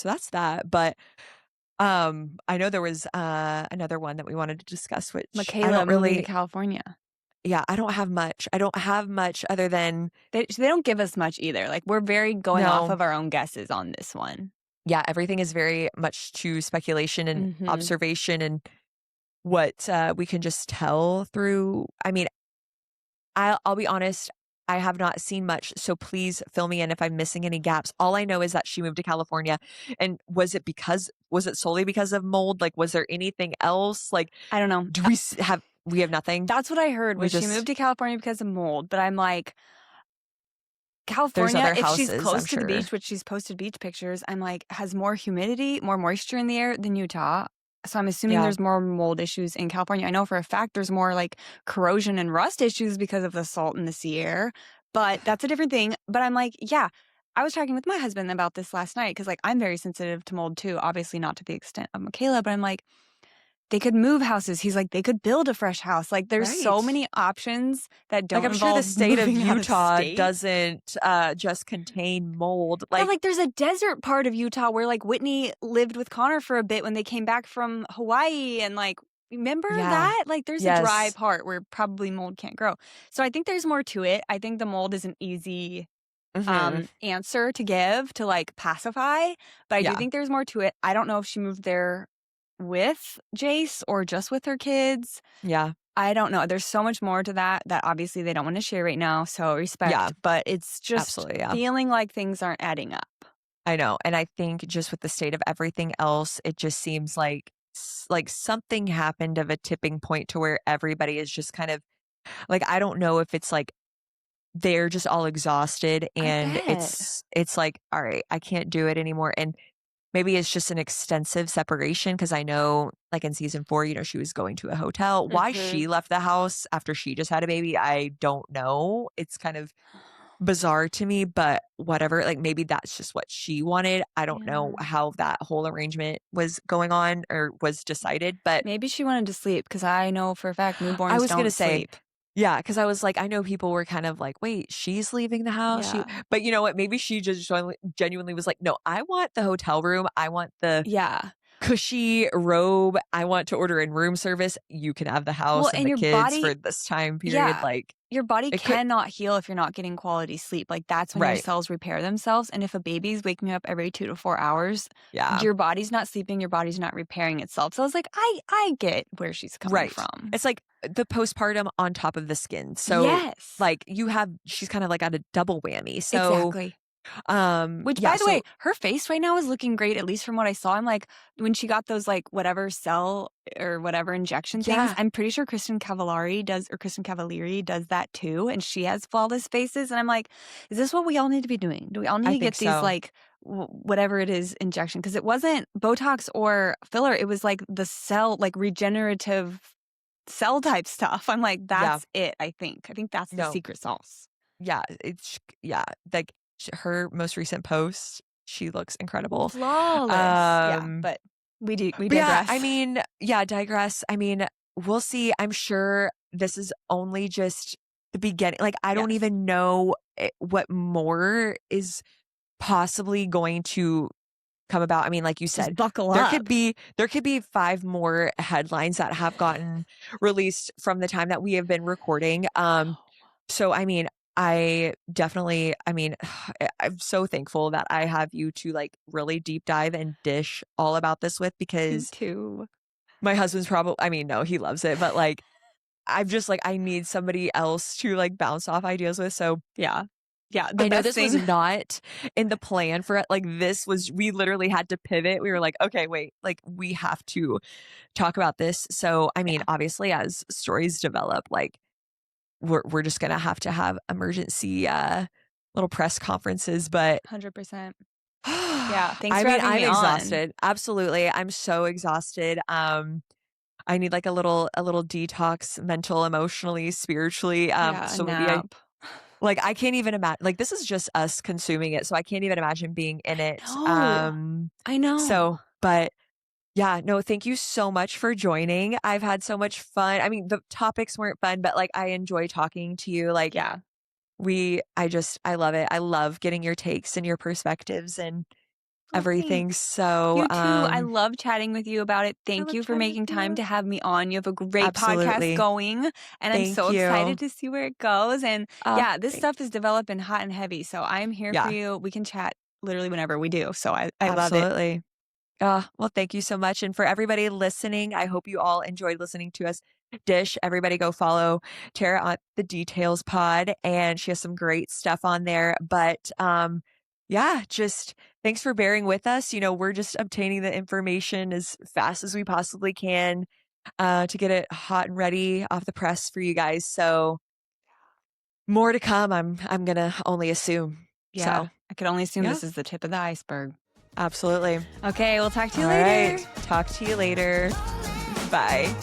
that's that. But I know there was another one that we wanted to discuss, which I Michaela don't moving to really California. I don't have much. I don't have much other than They don't give us much either. Like, we're very going off no. of our own guesses on this one. Yeah, everything is very much to speculation and Mhm. observation and what we can just tell through. I mean, I'll be honest, I have not seen much, so please fill me in if I'm missing any gaps. All I know is that she moved to California, and was it solely because of mold? Like, was there anything else? Like, I don't know. do we have nothing? That's what I heard We was she just moved to California because of mold. But I'm like, there's California, other if she's houses, close I'm to the sure. beach, which she's posted beach pictures, I'm like, has more humidity, more moisture in the air than Utah. So I'm assuming Yeah. there's more mold issues in California. I know for a fact there's more like corrosion and rust issues because of the salt in the sea air, but that's a different thing. But I'm like, yeah, I was talking with my husband about this last night because like I'm very sensitive to mold too, obviously not to the extent of Michaela, but I'm like, they could move houses. He's like, they could build a fresh house. Like, there's so Right. many options that don't Like, I'm sure the involve state of moving out Utah state. doesn't just contain mold. Yeah, Like, like there's a desert part of Utah where like Whitney lived with Connor for a bit when they came back from Hawaii, and like remember yeah. that? Like there's a dry Yes. part where probably mold can't grow. So I think there's more to it. I think the mold is an easy Mhm. answer to give to like pacify, but I do Yeah. think there's more to it. I don't know if she moved there with Jace or just with her kids. Yeah. I don't know. There's so much more to that obviously they don't want to share right now. So respect, Yeah. but it's just Absolutely, yeah. feeling like things aren't adding up. I know. And I think just with the state of everything else, it just seems like something happened of a tipping point to where everybody is just kind of like, I don't know if it's like they're just all exhausted and bet. it's like, all right, I can't do it anymore. And maybe it's just an extensive separation because I know, like in season 4, she was going to a hotel. Why she left the house after she just had a baby, I don't know. It's kind of bizarre to me, but whatever. Like maybe that's just what she wanted. I don't know Yeah. how that whole arrangement was going on or was decided, but Maybe she wanted to sleep because I know for a fact newborns I was don't gonna say, sleep. yeah, because I was like, I know people were kind of like, wait, she's leaving the house. Yeah. But you know what? Maybe she just genuinely was like, no, I want the hotel room. I want the Yeah. cushy robe. I want to order in room service. You can have the house Well, and and the your kids body, for this time period. yeah, Like your body it could, cannot heal if you're not getting quality sleep. Like that's when your right? cells repair themselves. And if a baby's waking up every 2 to 4 hours, Yeah, your body's not sleeping, your body's not repairing itself. So I was like, I get where she's coming right. from. It's like the postpartum on top of the skin. So Yes. like she's kind of like at a double whammy. So Exactly. Which, yeah, by the so way, her face right now is looking great, at least from what I saw. I'm like, when she got those, like, whatever cell or whatever injection things, yeah, I'm pretty sure Kristen Cavallari does that too. And she has flawless faces. And I'm like, is this what we all need to be doing? Do we all need I to think get these, so. like, whatever it is, injection? Because it wasn't Botox or filler. It was like the cell, like regenerative cell type stuff. I'm like, Yeah. that's it, I think. I think that's the No. secret sauce. Yeah, like her most recent post, she looks incredible. Flawless. Yeah, Um, but we but yeah, digress. I mean, digress. I mean, we'll see. I'm sure this is only just the beginning. Like, I don't Yes. even know what more is possibly going to come about. I mean, like you Just said, buckle there up. could be 5 more headlines that have gotten released from the time that we have been recording. So I mean, I'm so thankful that I have you to like really deep dive and dish all about this with, Me because too. my husband's no, he loves it, but like I've just like, I need somebody else to like bounce off ideas with. So Yeah. Yeah. I know this was not in the plan for it. Like we literally had to pivot. We were like, okay, wait, like we have to talk about this. So, I mean, obviously as stories develop, like we're just going to have emergency, little press conferences, but 100%. Yeah. Thanks I for mean, having I'm me on. exhausted. Absolutely. I'm so exhausted. I need like a little detox, mental, emotionally, spiritually. Yeah, So a maybe nap. Like, I can't even imagine. Like, this is just us consuming it, so I can't even imagine being in it. No, I know. So, but yeah, no, thank you so much for joining. I've had so much fun. I mean, the topics weren't fun, but like, I enjoy talking to you. Like, Yeah. I love it. I love getting your takes and your perspectives and Well, everything. thanks. So, You too. I love chatting with you about it. Thank love you for chatting with making time you. to have me on. You have a great podcast Absolutely. going, and I'm Thank so excited you. to see where it goes. And yeah, this Thank- stuff is developing hot and heavy. So I'm here for Yeah, you. We can chat literally whenever we do. So I love it. absolutely. Well, thank you so much. And for everybody listening, I hope you all enjoyed listening to us dish. Everybody go follow Tara on the Details Pod, and she has some great stuff on there. But yeah, just thanks for bearing with us. We're just obtaining the information as fast as we possibly can to get it hot and ready off the press for you guys. So more to come, I'm gonna only assume. Yeah. So I could only assume yeah, this is the tip of the iceberg. absolutely. Okay. We'll talk to you All later. right. Talk to you later. Bye.